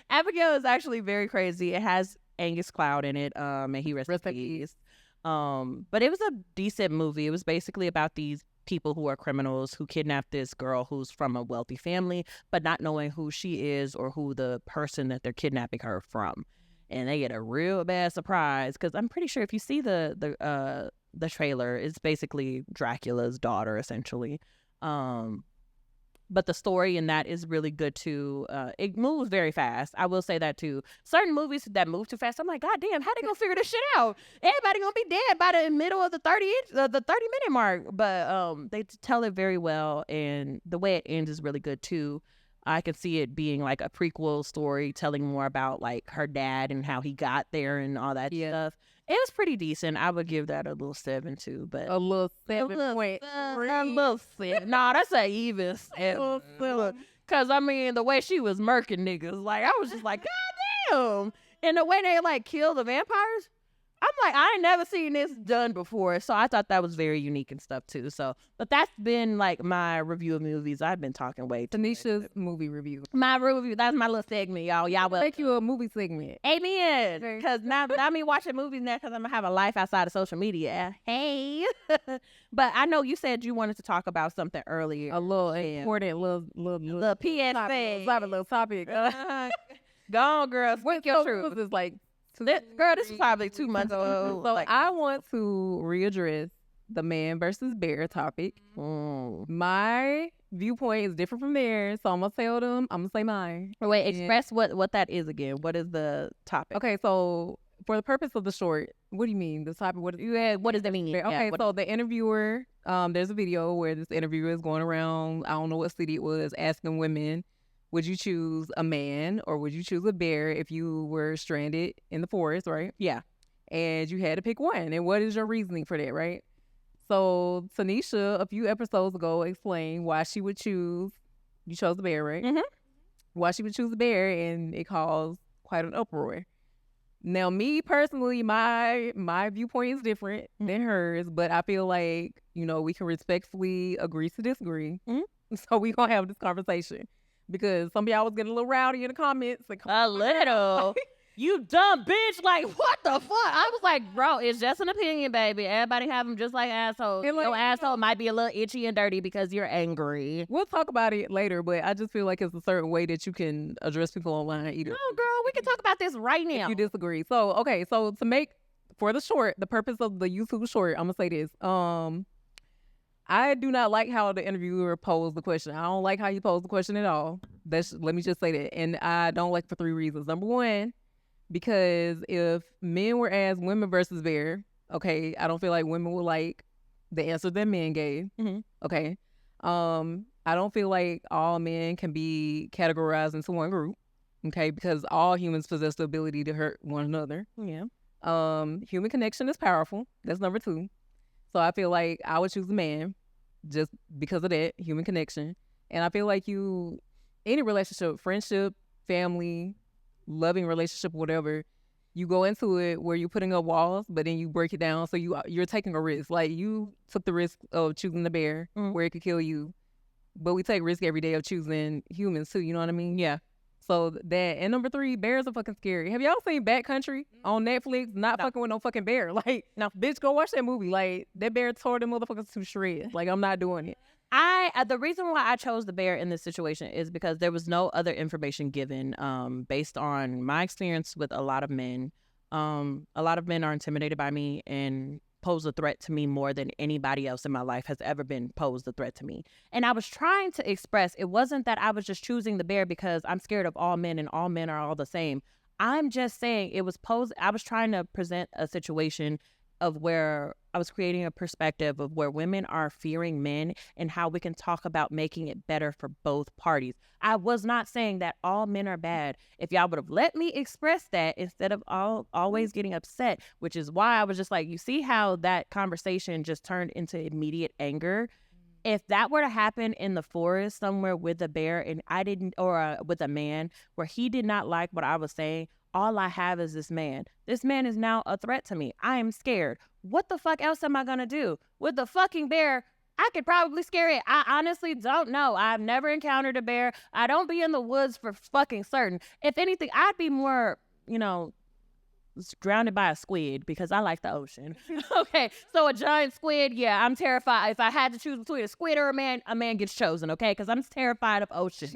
Abigail is actually very crazy. It has Angus Cloud in it, and he rests in peace. But it was a decent movie. It was basically about these people who are criminals who kidnap this girl who's from a wealthy family, but not knowing who she is or who the person that they're kidnapping her from. And they get a real bad surprise because I'm pretty sure if you see the trailer, it's basically Dracula's daughter essentially. But the story in that is really good too. It moves very fast. I will say that too. Certain movies that move too fast, I'm like, God damn, how they gonna figure this shit out? Everybody gonna be dead by the middle of the 30-minute mark. But they tell it very well, and the way it ends is really good too. I can see it being like a prequel story, telling more about like her dad and how he got there and all that stuff. It was pretty decent. I would give that a little 7 too, but A little 7.3. a little 7. Nah, that's an even 7. Cause I mean, the way she was murking niggas, like I was just like, God damn. And the way they like kill the vampires, I'm like, I ain't never seen this done before. So I thought that was very unique and stuff too. So, but that's been like my review of movies. I've been talking way too much. Tanisha's movie review. My review. That's my little segment, y'all. Y'all will Make you a movie segment. Amen. Because now me watching movies now because I'm going to have a life outside of social media. Hey. But I know you said you wanted to talk about something earlier. A little important little PSA. a little topic. Go on, girl. Speak your truth. This is like, Girl, this is probably 2 months old. so I want to readdress the man versus bear topic. My viewpoint is different from theirs, so I'm gonna tell them. I'm gonna say mine. Wait, express what that is again. What is the topic? Okay, so for the purpose of the short, what do you mean the topic? What does that mean? Okay, so the interviewer, there's a video where this interviewer is going around. I don't know what city it was, asking women, would you choose a man or would you choose a bear if you were stranded in the forest, right? Yeah. And you had to pick one. And what is your reasoning for that, right? So Tanisha, a few episodes ago, explained why she would choose, you chose the bear, right? Mm-hmm. Why she would choose the bear, and it caused quite an uproar. Now, me personally, my viewpoint is different than hers, but I feel like, we can respectfully agree to disagree. Mm-hmm. So we gonna have this conversation. Because some of y'all was getting a little rowdy in the comments. Like, a little. You dumb bitch. Like, what the fuck? I was like, bro, it's just an opinion, baby. Everybody have them just like assholes. Like, your asshole might be a little itchy and dirty because you're angry. We'll talk about it later, but I just feel like it's a certain way that you can address people online. Either. No, girl, we can talk about this right now. If you disagree. So, okay. So to make, for the short, the purpose of the YouTube short, I'm going to say this. I do not like how the interviewer posed the question. I don't like how you posed the question at all. Let me just say that. And I don't like for 3 reasons. Number one, because if men were asked women versus bear, okay, I don't feel like women would like the answer that men gave. Mm-hmm. Okay. I don't feel like all men can be categorized into one group. Okay, because all humans possess the ability to hurt one another. Yeah. Human connection is powerful. That's number 2. So I feel like I would choose a man just because of that, human connection. And I feel like any relationship, friendship, family, loving relationship, whatever, you go into it where you're putting up walls, but then you break it down. So you're taking a risk. Like, you took the risk of choosing the bear where it could kill you, but we take risk every day of choosing humans too. You know what I mean? Yeah. So that, and number 3, bears are fucking scary. Have y'all seen Backcountry on Netflix? Not fucking with no fucking bear. Like, no, bitch, go watch that movie. Like, that bear tore them motherfuckers to shreds. Like, I'm not doing it. The reason why I chose the bear in this situation is because there was no other information given based on my experience with a lot of men. A lot of men are intimidated by me and pose a threat to me more than anybody else in my life has ever been posed a threat to me. And I was trying to express, it wasn't that I was just choosing the bear because I'm scared of all men and all men are all the same. I'm just saying I was trying to present a situation of where I was creating a perspective of where women are fearing men and how we can talk about making it better for both parties. I was not saying that all men are bad. If y'all would have let me express that instead of always getting upset, which is why I was just like, you see how that conversation just turned into immediate anger? If that were to happen in the forest somewhere with a bear and with a man where he did not like what I was saying, all I have is this man. This man is now a threat to me. I am scared. What the fuck else am I going to do? With the fucking bear, I could probably scare it. I honestly don't know. I've never encountered a bear. I don't be in the woods for fucking certain. If anything, I'd be more, drowned by a squid because I like the ocean. Okay, so a giant squid, yeah, I'm terrified. If I had to choose between a squid or a man gets chosen, okay? Because I'm terrified of ocean.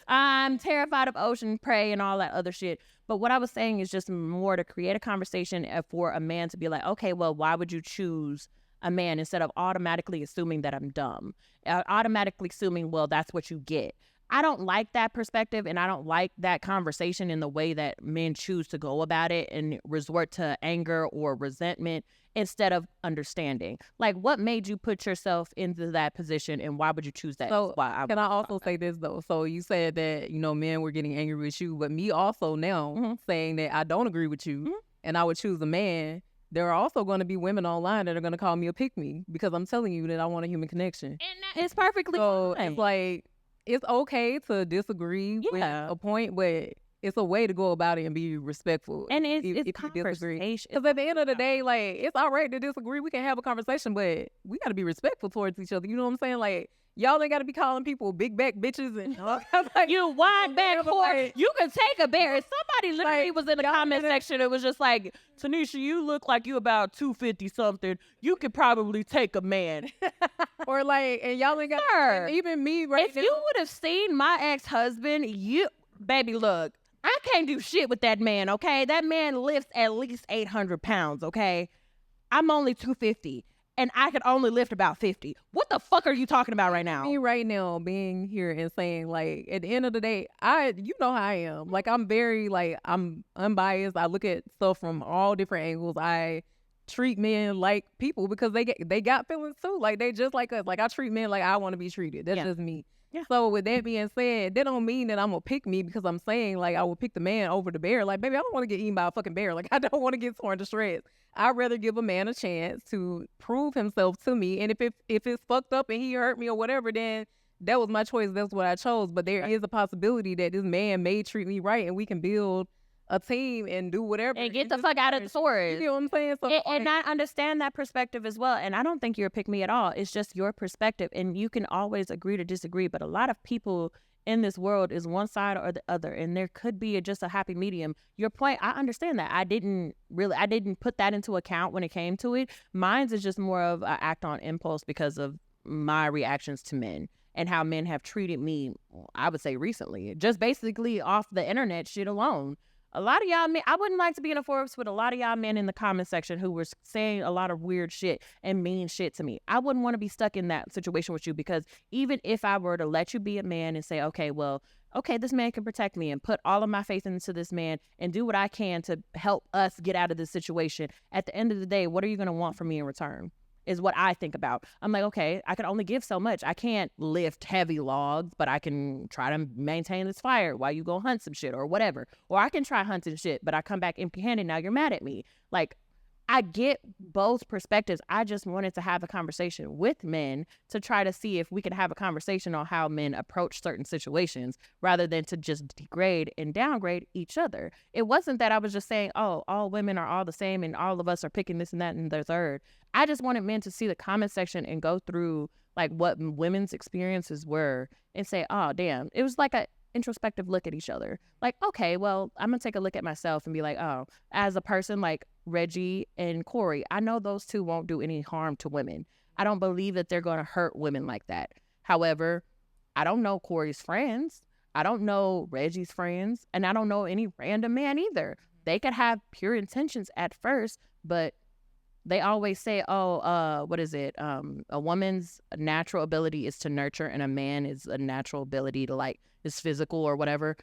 I'm terrified of ocean prey and all that other shit. But what I was saying is just more to create a conversation for a man to be like, okay, well, why would you choose a man instead of automatically assuming that I'm dumb? Automatically assuming, well, that's what you get. I don't like that perspective, and I don't like that conversation in the way that men choose to go about it and resort to anger or resentment instead of understanding. Like, what made you put yourself into that position, and why would you choose that? So, can I also say this, though? So, you said that, men were getting angry with you, but me also now saying that I don't agree with you and I would choose a man. There are also going to be women online that are going to call me a pick-me because I'm telling you that I want a human connection. And it's perfectly fine. It's like, it's okay to disagree with a point, but it's a way to go about it and be respectful. And it's conversation. Because at the end of the day, like, it's all right to disagree. We can have a conversation, but we got to be respectful towards each other. You know what I'm saying? Like, y'all ain't got to be calling people big back bitches and like, you wide back whore. You can take a bear. Somebody literally was in the comment section. It was just like, Tinesha, you look like you about 250 something. You could probably take a man. Or like, and y'all ain't got even me right if now. You would have seen my ex-husband, baby, look, I can't do shit with that man, okay? That man lifts at least 800 pounds, okay? I'm only 250. And I could only lift about 50. What the fuck are you talking about right now? Me right now being here and saying, like, at the end of the day, you know how I am. Like, I'm very, like, I'm unbiased. I look at stuff from all different angles. I treat men like people because they got feelings too. Like, they just like us. Like, I treat men like I want to be treated. That's just me. Yeah. So with that being said, that don't mean that I'm gonna pick me because I'm saying, like, I will pick the man over the bear. Like, baby, I don't want to get eaten by a fucking bear. Like, I don't want to get torn to shreds. I'd rather give a man a chance to prove himself to me. And if it's fucked up and he hurt me or whatever, then that was my choice. That's what I chose. But there is a possibility that this man may treat me right and we can build a team and do whatever. And get the fuck out of the forest. You know what I'm saying? So, and I understand that perspective as well. And I don't think you're a pick me at all. It's just your perspective. And you can always agree to disagree. But a lot of people in this world is one side or the other. And there could be just a happy medium. Your point, I understand that. I didn't put that into account when it came to it. Mine's is just more of an act on impulse because of my reactions to men and how men have treated me, I would say recently, just basically off the internet shit alone. A lot of y'all men, I wouldn't like to be in a forest with a lot of y'all men in the comment section who were saying a lot of weird shit and mean shit to me. I wouldn't want to be stuck in that situation with you because even if I were to let you be a man and say, okay, this man can protect me and put all of my faith into this man and do what I can to help us get out of this situation, at the end of the day, what are you going to want from me in return? Is what I think about. I'm like, okay, I can only give so much. I can't lift heavy logs, but I can try to maintain this fire while you go hunt some shit or whatever. Or I can try hunting shit, but I come back empty-handed. Now you're mad at me. Like, I get both perspectives. I just wanted to have a conversation with men to try to see if we could have a conversation on how men approach certain situations rather than to just degrade and downgrade each other. It wasn't that I was just saying, oh, all women are all the same and all of us are picking this and that and the third. I just wanted men to see the comment section and go through like what women's experiences were and say, oh, damn. It was like a introspective look at each other. Like, okay, well, I'm gonna take a look at myself and be like, oh, as a person like Reggie and Corey, I know those two won't do any harm to women. I don't believe that they're gonna hurt women like that. However, I don't know Corey's friends. I don't know Reggie's friends, and I don't know any random man either. They could have pure intentions at first, but they always say, what is it? A woman's natural ability is to nurture, and a man is a natural ability to like is physical or whatever.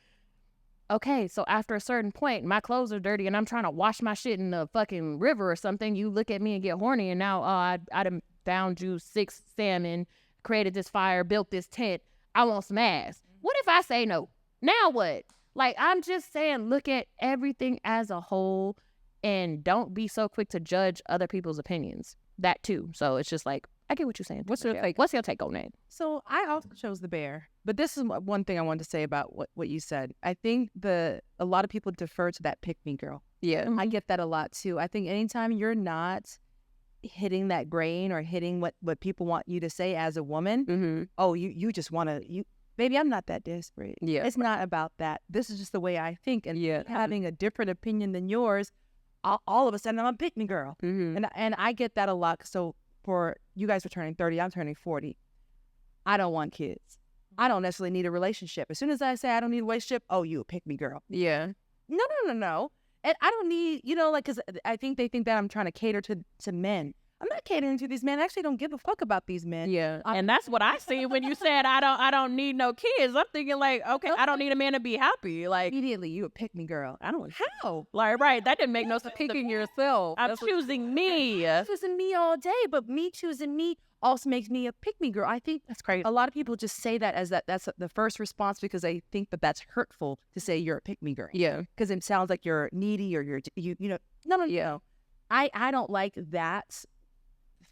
Okay, so after a certain point, my clothes are dirty and I'm trying to wash my shit in the fucking river or something. You look at me and get horny, and now I done found you 6 salmon, created this fire, built this tent. I want some ass. What if I say no? Now what? Like, I'm just saying, look at everything as a whole and don't be so quick to judge other people's opinions. That too. So it's just like, I get what you're saying. What's your take on that? So I also chose the bear, but this is one thing I wanted to say about what you said. I think a lot of people defer to that pick me girl. Yeah. I get that a lot too. I think anytime you're not hitting that grain or hitting what people want you to say as a woman, oh, you just want to, baby, I'm not that desperate. Yeah. It's not about that. This is just the way I think. And having a different opinion than yours, all of a sudden I'm a pick me girl. And I get that a lot. So for you guys are turning 30, I'm turning 40. I don't want kids. I don't necessarily need a relationship. As soon as I say I don't need a relationship, oh, you a pick me girl. Yeah. No. And I don't need, because I think they think that I'm trying to cater to men. I'm not catering to these men. I actually don't give a fuck about these men. Yeah. And that's what I see when you said I don't need no kids. I'm thinking like, okay, I don't need a man to be happy. Like Immediately, you a pick me girl. I don't How? like right. That didn't make no sense. Picking yourself. I'm choosing me. Choosing me all day, but me choosing me also makes me a pick me girl. I think That's crazy. a lot of people just say that as that's the first response because they think that's hurtful to say you're a pick me girl. Yeah. Because it sounds like you're needy or no. I don't like that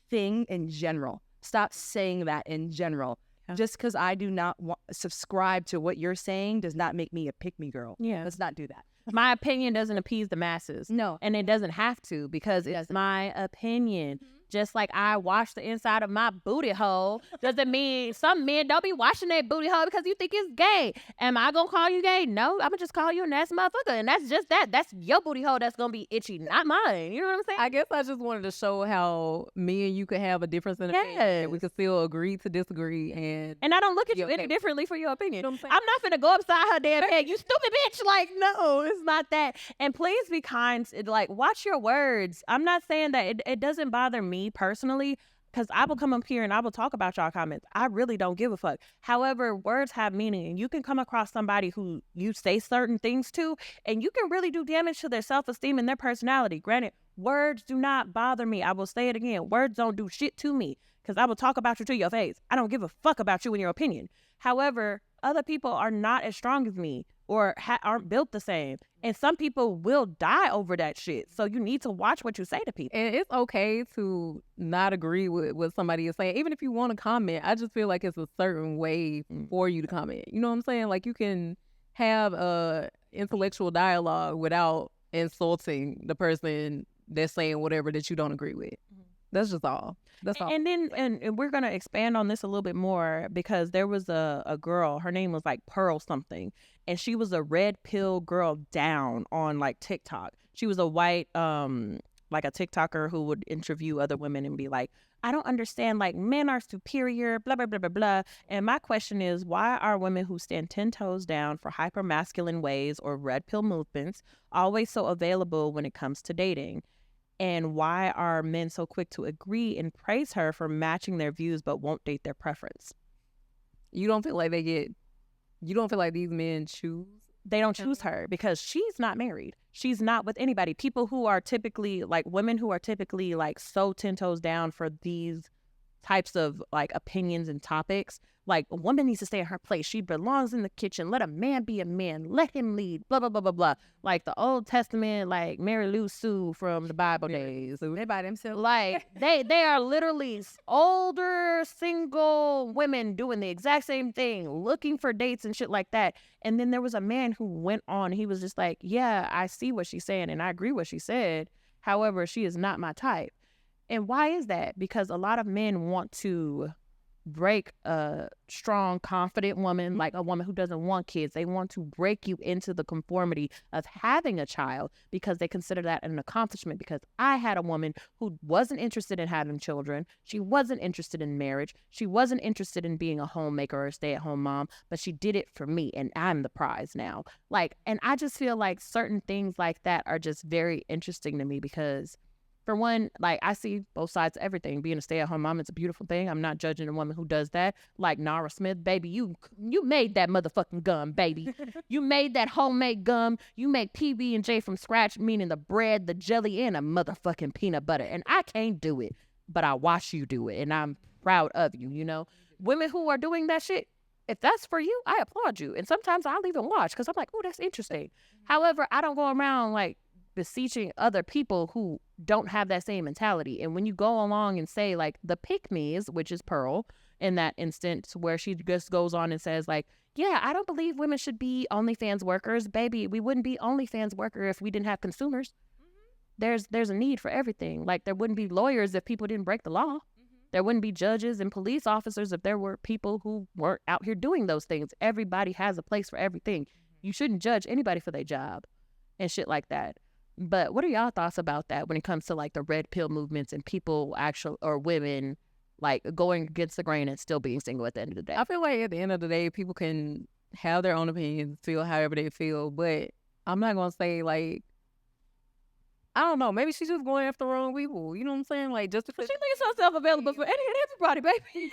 thing in general. Stop saying that in general. Yeah. Just because I do not subscribe to what you're saying does not make me a pick me girl. Yeah. Let's not do that. My opinion doesn't appease the masses. No. And it doesn't have to because it's my opinion. Just like I wash the inside of my booty hole doesn't mean some men don't be washing their booty hole because you think it's gay. Am I going to call you gay? No, I'm going to just call you a nasty motherfucker. And that's just that. That's your booty hole that's going to be itchy, not mine. You know what I'm saying? I guess I just wanted to show how me and you could have a difference in opinion. And we could still agree to disagree. And I don't look at you any differently for your opinion. I'm not finna go upside her damn head. You stupid bitch. Like, no, it's not that. And please be kind. Like, watch your words. I'm not saying that it doesn't bother me personally, because I will come up here and I will talk about y'all comments. I really don't give a fuck. However, words have meaning, and you can come across somebody who you say certain things to, and you can really do damage to their self-esteem and their personality. Granted, words do not bother me. I will say it again. Words don't do shit to me, because I will talk about you to your face. I don't give a fuck about you and your opinion. However, other people are not as strong as me or aren't built the same. And some people will die over that shit. So you need to watch what you say to people. And it's okay to not agree with what somebody is saying. Even if you want to comment, I just feel like it's a certain way for you to comment. You know what I'm saying? Like you can have a intellectual dialogue without insulting the person that's saying whatever that you don't agree with. That's just all. That's all. And then and we're going to expand on this a little bit more because there was a girl, her name was like Pearl something, and she was a red pill girl down on like TikTok. She was a white, like a TikToker who would interview other women and be like, I don't understand, like men are superior, blah, blah, blah, blah, blah. And my question is, why are women who stand 10 toes down for hyper-masculine ways or red pill movements always so available when it comes to dating? And why are men so quick to agree and praise her for matching their views but won't date their preference? You don't feel like these men choose? They don't choose her because she's not married. She's not with anybody. People who are typically like women who are typically like so 10 toes down for these types of like opinions and topics. Like, a woman needs to stay in her place. She belongs in the kitchen. Let a man be a man. Let him lead. Blah, blah, blah, blah, blah. Like the Old Testament, like Mary Lou Sue from the Bible days. They by themselves. Like, they are literally older, single women doing the exact same thing, looking for dates and shit like that. And then there was a man who went on. He was just like, yeah, I see what she's saying, and I agree what she said. However, she is not my type. And why is that? Because a lot of men want to break a strong, confident woman, like a woman who doesn't want kids. They want to break you into the conformity of having a child because they consider that an accomplishment. Because I had a woman who wasn't interested in having children. She wasn't interested in marriage. She wasn't interested in being a homemaker or a stay-at-home mom, but she did it for me, and I'm the prize now. Like, and I just feel like certain things like that are just very interesting to me because, for one, like, I see both sides of everything. Being a stay-at-home mom is a beautiful thing. I'm not judging a woman who does that. Like Nara Smith, baby, you made that motherfucking gum, baby. You made that homemade gum. You make PB&J from scratch, meaning the bread, the jelly, and a motherfucking peanut butter. And I can't do it, but I watch you do it, and I'm proud of you, you know? Women who are doing that shit, if that's for you, I applaud you. And sometimes I'll even watch because I'm like, oh, that's interesting. However, I don't go around, like, beseeching other people who don't have that same mentality. And when you go along and say, like, the pick-me's, which is Pearl in that instance, where she just goes on and says, like, yeah, I don't believe women should be OnlyFans workers. Baby, we wouldn't be OnlyFans worker if we didn't have consumers. There's a need for everything. Like, there wouldn't be lawyers if people didn't break the law. There wouldn't be judges and police officers if there were people who weren't out here doing those things. Everybody has a place for everything. You shouldn't judge anybody for their job and shit like that. But what are y'all thoughts about that when it comes to, like, the red pill movements and people or women, like, going against the grain and still being single at the end of the day? I feel like at the end of the day, people can have their own opinions, feel however they feel, but I'm not going to say, like, I don't know, maybe she's just going after the wrong people. You know what I'm saying? Like, just because she leaves herself available for any and everybody, baby.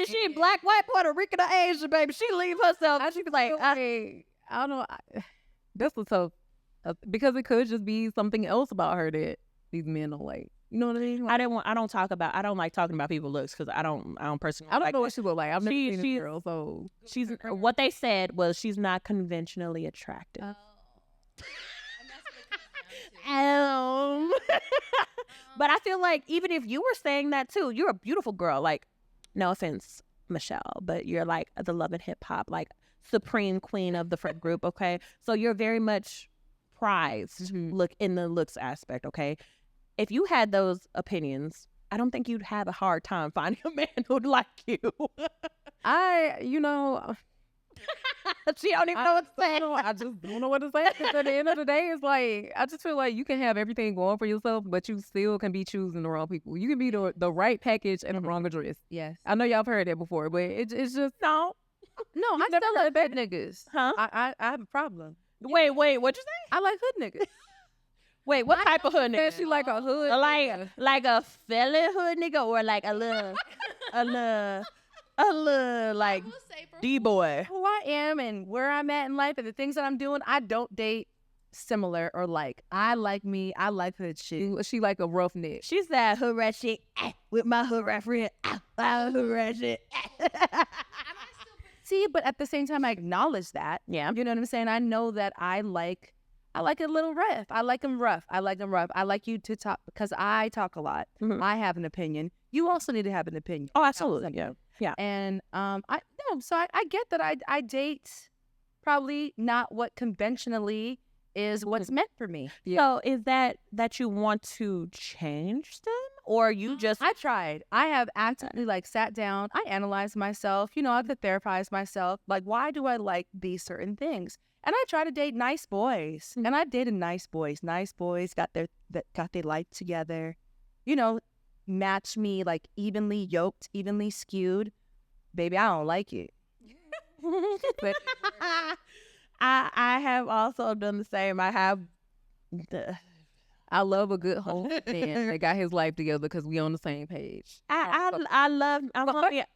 Is she black, white, Puerto Rican, or Asian, baby? She leave herself. I should be like, I don't know. That's what's so. Because it could just be something else about her that these men don't like. You know what I mean? Like, I don't like talking about people's looks because I don't personally. I don't like know that. what she look like. I've never seen this girl, so she's what they said was she's not conventionally attractive. But I feel like even if you were saying that too, you're a beautiful girl. Like, no offense, Michelle, but you're like the Love and Hip Hop, like, supreme queen of the friend group. Okay, so you're very much prized look in the looks aspect. Okay, if you had those opinions, I don't think you'd have a hard time finding a man who'd like you. She don't even know what to say. I just don't know what to say. At the end of the day, it's like, I just feel like you can have everything going for yourself, but you still can be choosing the wrong people. You can be the right package and the wrong address. Yes. I know y'all have heard that before, but it's just No, I still like hood niggas. Huh? I have a problem. Wait, what'd you say? I like hood niggas. Wait, what type of hood nigga? she like a hood, Like a felon hood nigga, or like a little like D-boy. Who I am and where I'm at in life and the things that I'm doing, I don't date similar or like. I like me. I like hood shit. she like a roughneck. She's that hood rat shit with my hood rat friend. Hood rat shit. See, but at the same time, I acknowledge that. Yeah. You know what I'm saying? I know that I like a little rough. I like them rough. I like you to talk because I talk a lot. Mhm. I have an opinion. You also need to have an opinion. Oh, absolutely. Yeah. And so I get that I date probably not what conventionally is what's meant for me. So is that you want to change them, or you just? I tried. I have actively like sat down. I analyzed myself. You know, I could therapize myself. Like, why do I like these certain things? And I try to date nice boys. Mhm. And I dated nice boys. Nice boys got their life together. You know, match me like evenly yoked, evenly skewed. Baby, I don't like it. But I have also done the same. I love a good home man that got his life together because we on the same page. I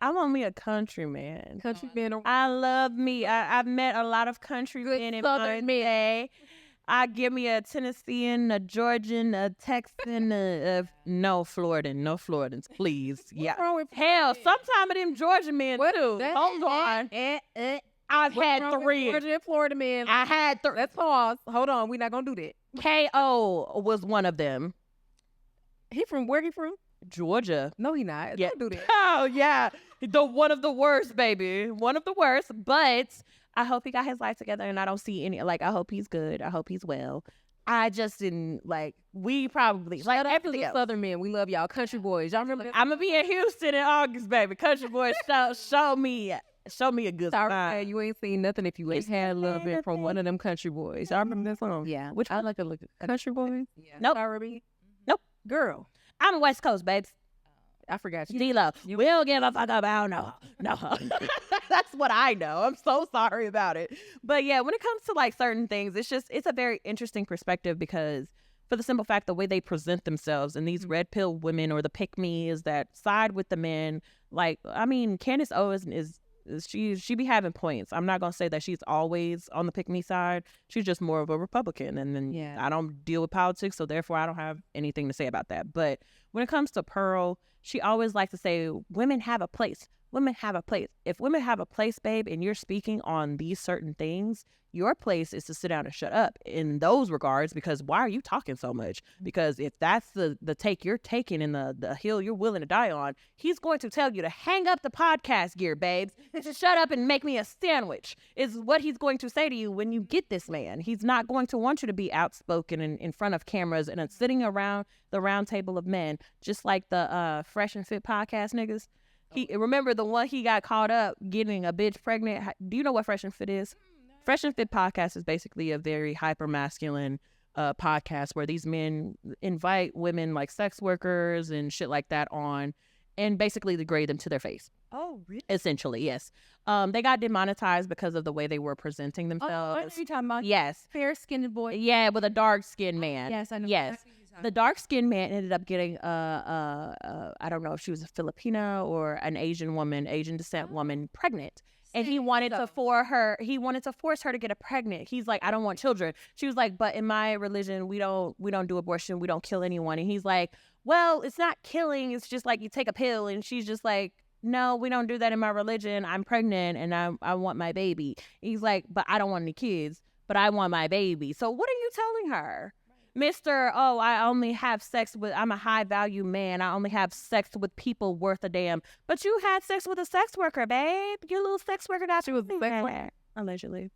want me a country man. Country man. I love me. I've met a lot of country men in my day. I give me a Tennessean, a Georgian, a Texan, no Floridans, please. Yeah. What's wrong with Hell, sometime of them Georgia men too. That- Hold on. I've had wrong with 3. Georgia and Florida men. I had 3. Let's pause. Hold on. We're not gonna do that. KO was one of them. He from where he from? Georgia. No, he not. Yeah. Don't do that. Oh yeah, one of the worst, baby. One of the worst. But I hope he got his life together, and I don't see any. Like, I hope he's good. I hope he's well. I just didn't like. We probably like everything else. Southern men. We love y'all. Country boys. Y'all remember that? I'm gonna be in Houston in August, baby. Country boys, show me a good Sorry, sign. man, you ain't seen nothing if you ain't had a little bit from one of them country boys. Y'all remember that song? Yeah. Which I like to look at country boys. Yeah. Nope. Sorry. Nope. Girl. I'm West Coast, babes. I forgot you. D-Lo. We'll give a fuck about no. That's what I know. I'm so sorry about it. But yeah, when it comes to like certain things, it's a very interesting perspective because for the simple fact, the way they present themselves and these red pill women or the pick-me's that side with the men, like, I mean, Candace Owens is she be having points. I'm not gonna say that she's always on the pick-me side. She's just more of a Republican, and then Yeah. I don't deal with politics, so therefore I don't have anything to say about that. But when it comes to Pearl, she always likes to say, women have a place. Women have a place. If women have a place, babe, and you're speaking on these certain things, your place is to sit down and shut up in those regards, because why are you talking so much? Because if that's the take you're taking and the hill you're willing to die on, he's going to tell you to hang up the podcast gear, babes, and just shut up and make me a sandwich, is what he's going to say to you when you get this man. He's not going to want you to be outspoken in front of cameras and sitting around the round table of men, just like the Fresh and Fit podcast niggas. Remember the one he got caught up getting a bitch pregnant? Do you know what Fresh and Fit is? Fresh and Fit podcast is basically a very hyper masculine podcast where these men invite women like sex workers and shit like that on and basically degrade them to their face. Oh, really? Essentially, yes. They got demonetized because of the way they were presenting What themselves. are you talking about? Yes. Fair-skinned boy. Yeah, with a dark-skinned man. Yes, I know. Yes. exactly what you're talking The dark-skinned man ended up getting I don't know if she was a Filipina or an Asian descent woman pregnant. And he wanted to force her to get pregnant. He's like, I don't want children. She was like, but in my religion, we don't do abortion. We don't kill anyone. And he's like, well, it's not killing. It's just like you take a pill. And she's just like, no, we don't do that in my religion. I'm pregnant and I want my baby. He's like, but I don't want any kids, but I want my baby. So what are you telling her? Mr. Oh, I only have sex with, I'm a high value man. I only have sex with people worth a damn. But you had sex with a sex worker, babe. Your little sex worker got She was a sex worker? allegedly.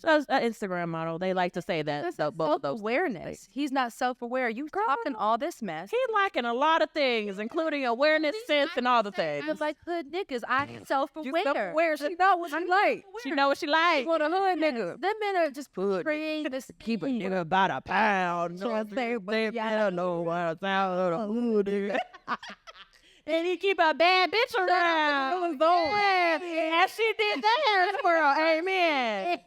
So it's an Instagram model. They like to say that. That's So both of those. self-awareness. He's not self-aware. You talking all this mess. He lacking a lot of things, including awareness, sense, and all the things. I was like, hood niggas, I'm You self-aware. self-aware. She know what she like. She know what she like. She want a hood nigga. Them men are just portraying this. Keep a nigga about a pound. So I say, but They yeah. know what I'm saying. And he keep a bad bitch around. Yeah, and she did that in the world. Amen.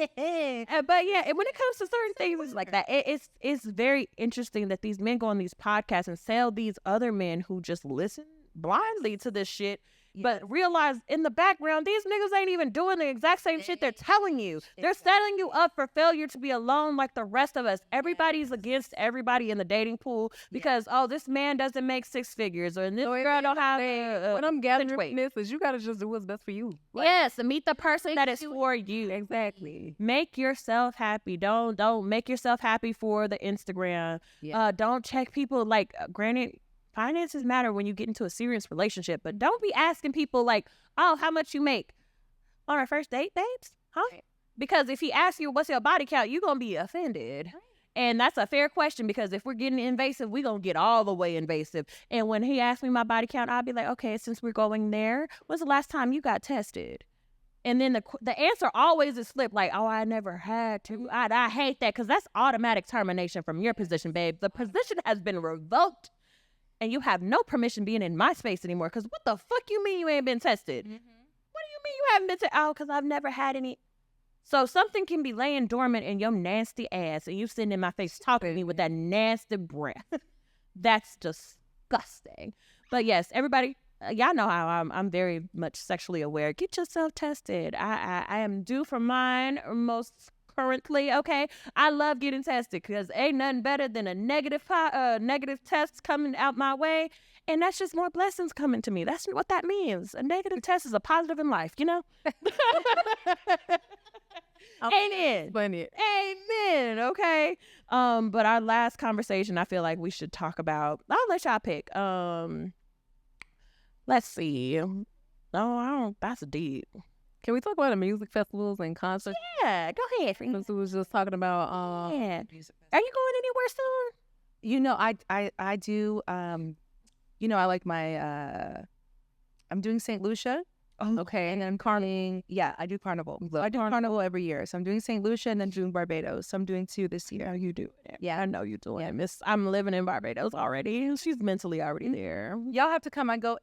But yeah, when it comes to certain things like that, it's very interesting that these men go on these podcasts and sell these other men who just listen blindly to this shit. But realize in the background, these niggas ain't even doing the exact same shit they're telling you. They're setting you up for failure to be alone like the rest of us. Everybody's against everybody in the dating pool because, oh, this man doesn't make 6 figures or this girl don't have What I'm gathering weight. from this is you gotta just do what's best for you. Like, Yes, and meet the person that is for you. exactly. Make yourself happy. Don't make yourself happy for the Instagram. Yeah. Don't check people like granted, finances matter when you get into a serious relationship, but don't be asking people like, oh, how much you make on our first date, babes? Huh? Because if he asks you what's your body count, you're gonna be offended. And that's a fair question because if we're getting invasive, we're going to get all the way invasive. And when he asked me my body count, I'll be like, okay, since we're going there, when's the last time you got tested? And then the answer always is flipped, like, oh, I never had to. I hate that because that's automatic termination from your position, babe. The position has been revoked and you have no permission being in my space anymore because what the fuck you mean you ain't been tested? Mm-hmm. What do you mean you haven't been tested? Oh, because I've never had any. So something can be laying dormant in your nasty ass and you sitting in my face talking to me with that nasty breath. That's disgusting. But yes, everybody, y'all know how I'm very much sexually aware. Get yourself tested. I am due for mine most currently, okay? I love getting tested because ain't nothing better than a negative test coming out my way. And that's just more blessings coming to me. That's what that means. A negative test is a positive in life, you know? Amen. Funny. Amen. Okay. But our last conversation, I feel like we should talk about. I'll let y'all pick. Let's see. No, I don't. That's deep. Can we talk about the music festivals and concerts? Yeah, go ahead. Since we was just talking about Yeah. Are you going anywhere soon? You know, I do. You know, I like my. I'm doing St. Lucia. okay, And then I'm carniving. Yeah, I do Carnival. So I do Carnival every year. So I'm doing St. Lucia and then doing Barbados. So I'm doing 2 this year. Yeah, you do it. Yeah. I know you do it. Miss, I'm living in Barbados already. She's mentally already there. Y'all have to come. I go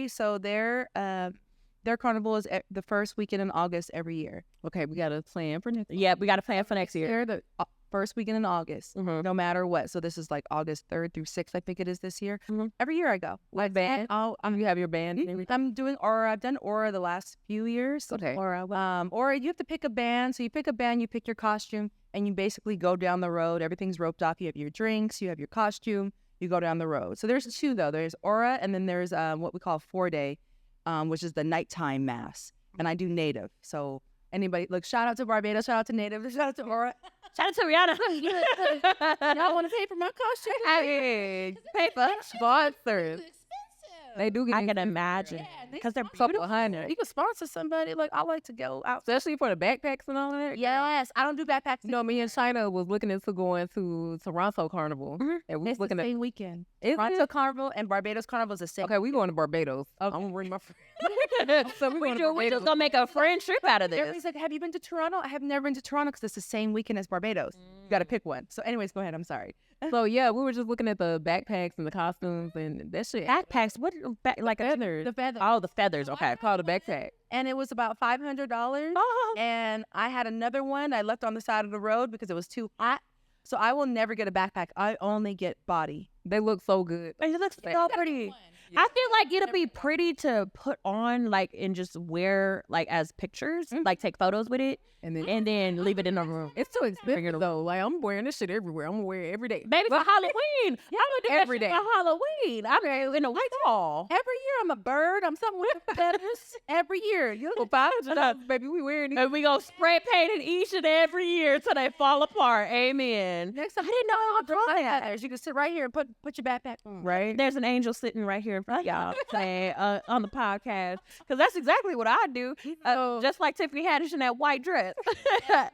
so their carnival is the first weekend in August every year. okay, we got to plan for next. Yeah, we got to plan for next year. They're the first weekend in August, Mhm. no matter what. So this is like August 3rd through 6th, I think it is this year. Mhm. Every year I go. Like band? You have your band. And everything? I'm doing Aura. I've done Aura the last few years. Okay. Aura, you have to pick a band. So you pick a band, you pick your costume, and you basically go down the road. Everything's roped off. You have your drinks, you have your costume, you go down the road. So there's 2 though. There's Aura, and then there's what we call 4-day, which is the nighttime mass. And I do Native. So anybody, look, shout out to Barbados, shout out to Native, shout out to Aura. Shout out to Rihanna. Y'all want to pay for my costume? Hey, paper. Sponsors. They do get. I can imagine because they're couple beautiful. hundred, You can sponsor somebody. Like, I like to go out. especially for the backpacks and all that. Yes, I don't do backpacks. You know, me and China was looking into going to Toronto Carnival, Mhm. and we It's was the looking at. same weekend. Is Toronto it? Carnival and Barbados Carnival is the same. Okay, we going to Barbados. Okay. I'm gonna bring my friend. So we just gonna make a friend trip out of this. Everybody's like, have you been to Toronto? I have never been to Toronto because it's the same weekend as Barbados. You got to pick one. So anyways, go ahead. I'm sorry. So yeah, we were just looking at the backpacks and the costumes and that shit. Backpacks. What? Like a Feathers. The feather. Oh, the feathers. Okay. Called a backpack. And it was about $500. Oh. And I had another one I left on the side of the road because it was too hot. So I will never get a backpack. I only get body. They look so good. It looks so pretty. I feel like it'll be pretty to put on, like, and just wear, like, as pictures, like, take photos with it, And then leave it in the room. it's too expensive though. Like I'm wearing this shit everywhere. I'm gonna wear it every day. Baby, for Halloween. I'm gonna do every that shit day. for Halloween. I'm in a white wall. Every year I'm a bird. I'm something with feathers. Every year. You For $500, baby, we wearing these. And we gonna spray paint it each and every year till they fall apart. Amen. Next time, I didn't know how to draw do that. feathers. You can sit right here and put your backpack on. Right? There's an angel sitting right here in front of y'all today on the podcast, because that's exactly what I do. Just like Tiffany Haddish in that white dress.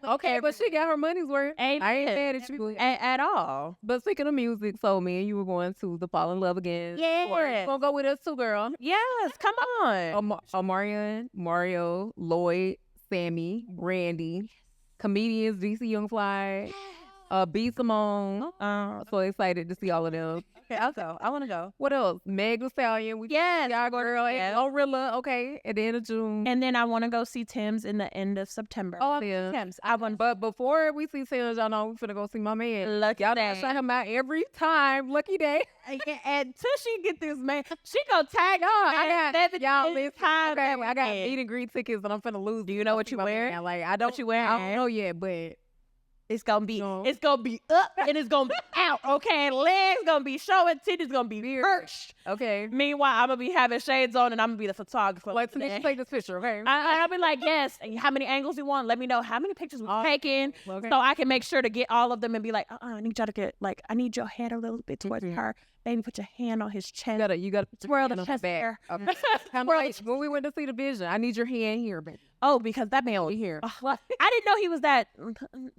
Okay, but she got her money's worth. I ain't mad at you. At all. But speaking of music, so me and you were going to the Fall in Love Again. Yeah. You gonna go with us too, girl? Yes, come on. Omarion, Mario, Lloyd, Sammy, Randy, comedians, DC Young Fly, B Simone. So excited to see all of them. Okay, I'll go. I want to go. What else? Meg Thee Stallion. Yes. Y'all girl. Yes. Gorilla. Okay. At the end of June. And then I want to go see Tim's in the end of September. Oh, Yeah. Tim's. But before we see Tim's, y'all know we finna go see my man. Lucky Y'all day. done shout him out every time. Lucky day. And till she get this man, she gonna tag on. I got y'all this listen. time. Okay, I got meet and greet tickets, and I'm finna lose. Do you know what you wearing? wear? Like I don't. What you wearing? I don't know yet, but It's gonna be No. it's gonna be up and it's gonna be out. Okay, legs gonna be showing, titties gonna be perched. okay. Meanwhile, I'm gonna be having shades on and I'm gonna be the photographer. Like Tanisha, take this picture, okay? I'll be like, yes. And how many angles you want? Let me know how many pictures we're taking, Okay. so I can make sure to get all of them and be like, I need y'all to get like, I need your head a little bit towards her. Baby, put your hand on his chest. You gotta Swirl the hand on chest back. hair. Okay. Kinda like when we went to see the Vision, I need your hand here, baby. Oh, because that man was Here. Well, I didn't know he was that.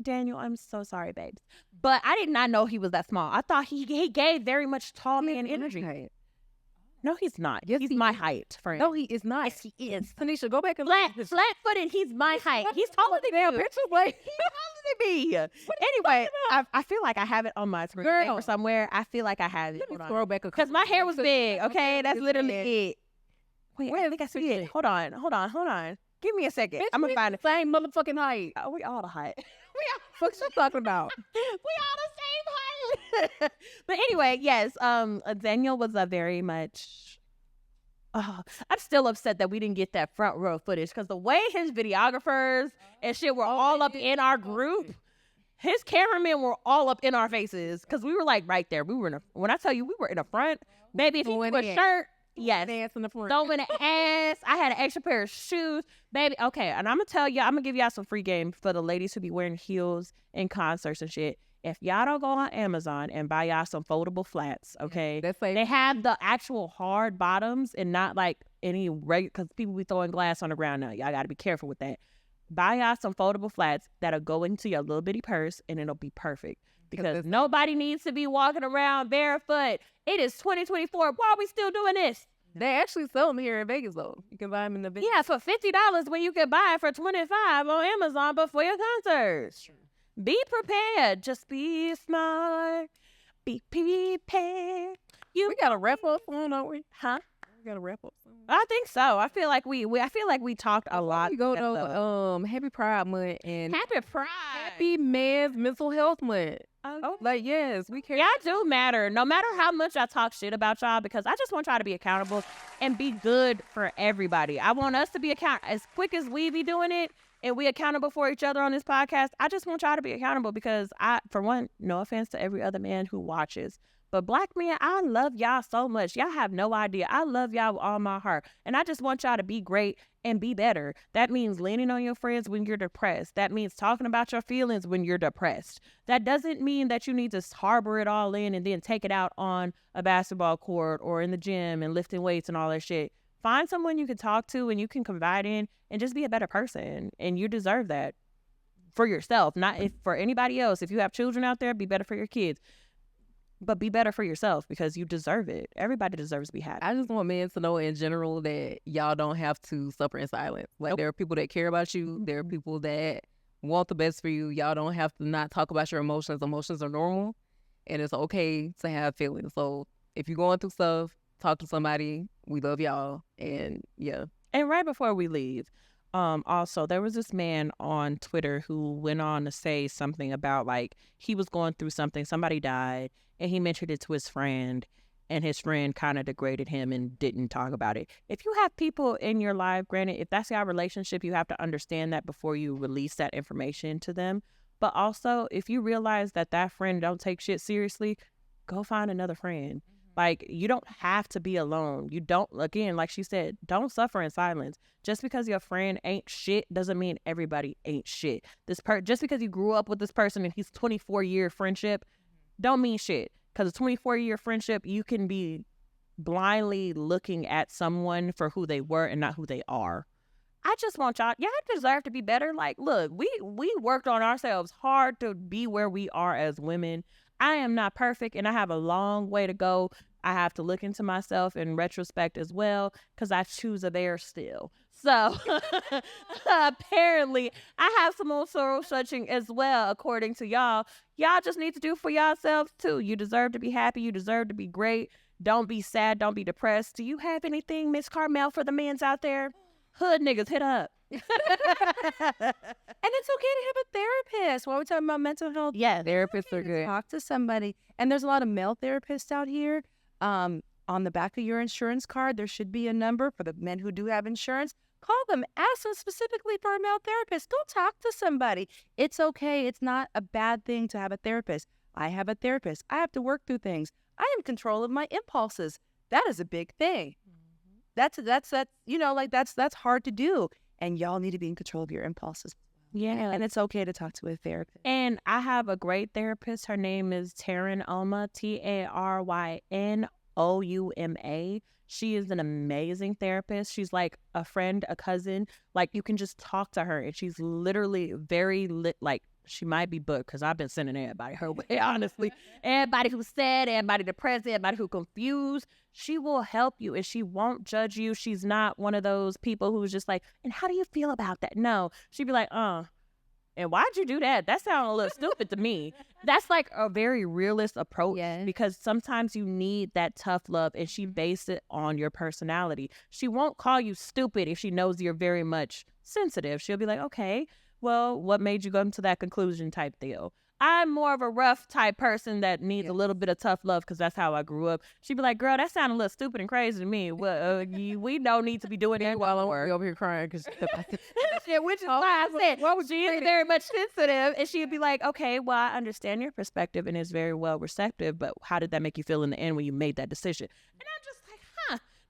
Daniel, I'm so sorry, babes, but I did not know he was that small. I thought he gave very much tall man energy. Right. No, he's not. Yes, he's he my is. height, friend. No, he is not. Yes, he is. Tanisha, go back and Flat-footed. He's my height. He's taller than damn you. picture, like He's taller than me. Anyway, I feel like I have it on my screen Girl. or somewhere. I feel like I have it. throw back a Because my hair was big. Okay, that's It's literally big. it. Wait, I think I see it. Hold on. Give me a second. I'm gonna find it. Same motherfucking height. Oh, we all the height. What's you talking about? We all the same height. But anyway, yes. Daniel was a very much I'm still upset that we didn't get that front row footage because the way his videographers and shit were all up in our group, his cameramen were all up in our faces because we were like right there. We were when I tell you we were in the front, baby. If he wore a shirt, yes, dance in the front, throwing an ass. I had an extra pair of shoes, baby. Okay, and I'm gonna tell you, I'm gonna give y'all some free game for the ladies who be wearing heels in concerts and shit. If y'all don't go on Amazon and buy y'all some foldable flats, okay? They have the actual hard bottoms and not like any regular, because people be throwing glass on the ground now. Y'all got to be careful with that. Buy y'all some foldable flats that'll go into your little bitty purse and it'll be perfect. Because nobody needs to be walking around barefoot. It is 2024. Why are we still doing this? They actually sell them here in Vegas, though. You can buy them in the Vegas. Yeah, for $50 when you can buy it for $25 on Amazon, but for your concerts. Sure. Be prepared. Just be smart. Be prepared. We got a wrap up soon, don't we? Huh? We got a wrap up soon. I think so. I feel like we talked a lot. We go to Happy Pride Month and Happy Pride. Happy Men's Mental Health Month. Oh, like yes, we care. Y'all do matter. No matter how much I talk shit about y'all, because I just want y'all to be accountable and be good for everybody. I want us to be accountable as quick as we be doing it. And we accountable for each other on this podcast. I just want y'all to be accountable because for one, no offense to every other man who watches, but Black men, I love y'all so much. Y'all have no idea. I love y'all with all my heart. And I just want y'all to be great and be better. That means leaning on your friends when you're depressed. That means talking about your feelings when you're depressed. That doesn't mean that you need to harbor it all in and then take it out on a basketball court or in the gym and lifting weights and all that shit. Find someone you can talk to and you can confide in and just be a better person. And you deserve that for yourself, not for anybody else. If you have children out there, be better for your kids. But be better for yourself because you deserve it. Everybody deserves to be happy. I just want men to know in general that y'all don't have to suffer in silence. Like there are people that care about you. There are people that want the best for you. Y'all don't have to not talk about your emotions. Emotions are normal and it's okay to have feelings. So if you're going through stuff, talk to somebody. We love y'all. And yeah. And right before we leave, also there was this man on Twitter who went on to say something about like he was going through something, somebody died, and he mentioned it to his friend, and his friend kind of degraded him and didn't talk about it. If you have people in your life, granted, if that's your relationship, you have to understand that before you release that information to them. But also, if you realize that that friend don't take shit seriously, go find another friend. Like, you don't have to be alone. You don't, again, like she said, don't suffer in silence. Just because your friend ain't shit doesn't mean everybody ain't shit. Just because you grew up with this person and he's 24-year friendship, don't mean shit. Because a 24-year friendship, you can be blindly looking at someone for who they were and not who they are. I just want y'all deserve to be better. Like, look, we worked on ourselves hard to be where we are as women. I am not perfect and I have a long way to go. I have to look into myself in retrospect as well because I choose a bear still. So apparently I have some more soul searching as well, according to y'all. Y'all just need to do for yourselves too. You deserve to be happy. You deserve to be great. Don't be sad. Don't be depressed. Do you have anything, Miss Carmel, for the men's out there? Hood niggas, hit up. And it's okay to have a therapist. While we're talking about mental health, yeah, therapists are good. Talk to somebody. And there's a lot of male therapists out here. On the back of your insurance card, there should be a number for the men who do have insurance. Call them. Ask them specifically for a male therapist. Go talk to somebody. It's okay. It's not a bad thing to have a therapist. I have a therapist. I have to work through things. I am in control of my impulses. That is a big thing. That's hard to do. And y'all need to be in control of your impulses. Yeah. And it's okay to talk to a therapist. And I have a great therapist. Her name is Taryn Oma, TARYNOUMA. She is an amazing therapist. She's like a friend, a cousin. Like, you can just talk to her. And she's literally very like, she might be booked because I've been sending everybody her way, honestly. Everybody who's sad, everybody depressed, everybody who confused, she will help you and she won't judge you. She's not one of those people who's just like, and how do you feel about that? No, she'd be like, and why'd you do that? That sounded a little stupid to me. That's like a very realist approach because sometimes you need that tough love and she based it on your personality. She won't call you stupid if she knows you're very much sensitive. She'll be like, okay, well, what made you come to that conclusion type deal? I'm more of a rough type person that needs a little bit of tough love because that's how I grew up. She'd be like, girl, that sounded a little stupid and crazy to me. Well, we don't need to be doing that While I'm work. over here crying because Yeah, which is why I said she is very much sensitive, and she'd be like, okay, well, I understand your perspective and it's very well receptive, but how did that make you feel in the end when you made that decision? And I'm just like,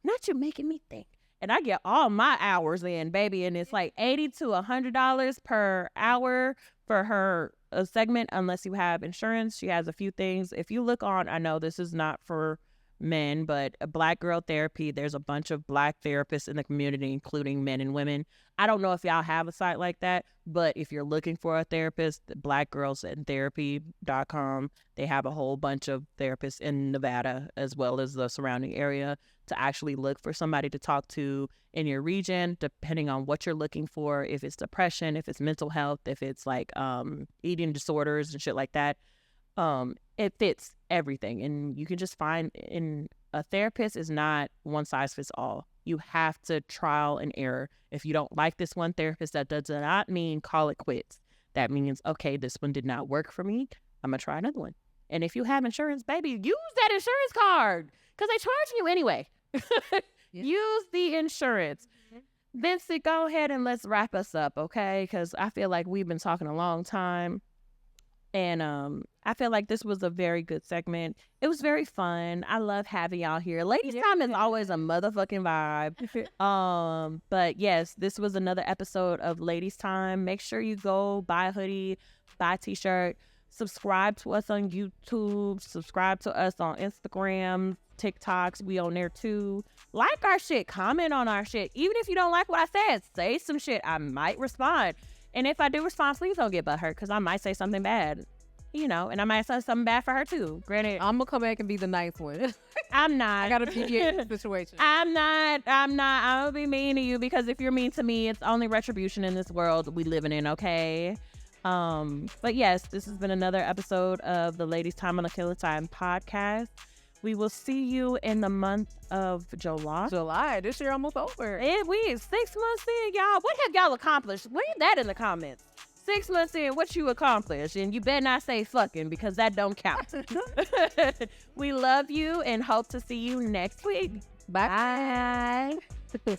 not you making me think. And I get all my hours in, baby, and it's like $80 to $100 per hour for her segment, unless you have insurance. She has a few things. If you look on, I know this is not for men, but a Black Girl Therapy, there's a bunch of Black therapists in the community, including men and women. I don't know if y'all have a site like that, but if you're looking for a therapist, blackgirlsandtherapy.com, they have a whole bunch of therapists in Nevada as well as the surrounding area to actually look for somebody to talk to in your region, depending on what you're looking for, if it's depression, if it's mental health, if it's like eating disorders and shit like that. It fits everything, and you can just find a therapist is not one size fits all. You have to trial and error. If you don't like this one therapist, that does not mean call it quits. That means, okay, this one did not work for me. I'm going to try another one. And if you have insurance, baby, use that insurance card because they charge you anyway. Use the insurance. Vincent, go ahead and let's wrap us up, okay? Because I feel like we've been talking a long time. And I feel like this was a very good segment. It was very fun. I love having y'all here. Ladies Time is always a motherfucking vibe. But yes, this was another episode of Ladies Time. Make sure you go buy a hoodie, buy a t-shirt, subscribe to us on YouTube, subscribe to us on Instagram, TikToks. We on there too. Like our shit, comment on our shit. Even if you don't like what I said, say some shit. I might respond. And if I do respond, please don't get butthurt because I might say something bad, and I might say something bad for her too. Granted, I'm gonna come back and be the nice one. I'm not. I gotta mediate the situation. I'm not. I'm gonna be mean to you because if you're mean to me, it's only retribution in this world we living in. Okay. But yes, this has been another episode of the Ladies Time on the Killer Time podcast. We will see you in the month of July. This year almost over. And we 6 months in, y'all. What have y'all accomplished? Leave that in the comments. 6 months in, what you accomplished. And you better not say fucking because that don't count. We love you and hope to see you next week. Bye. Bye.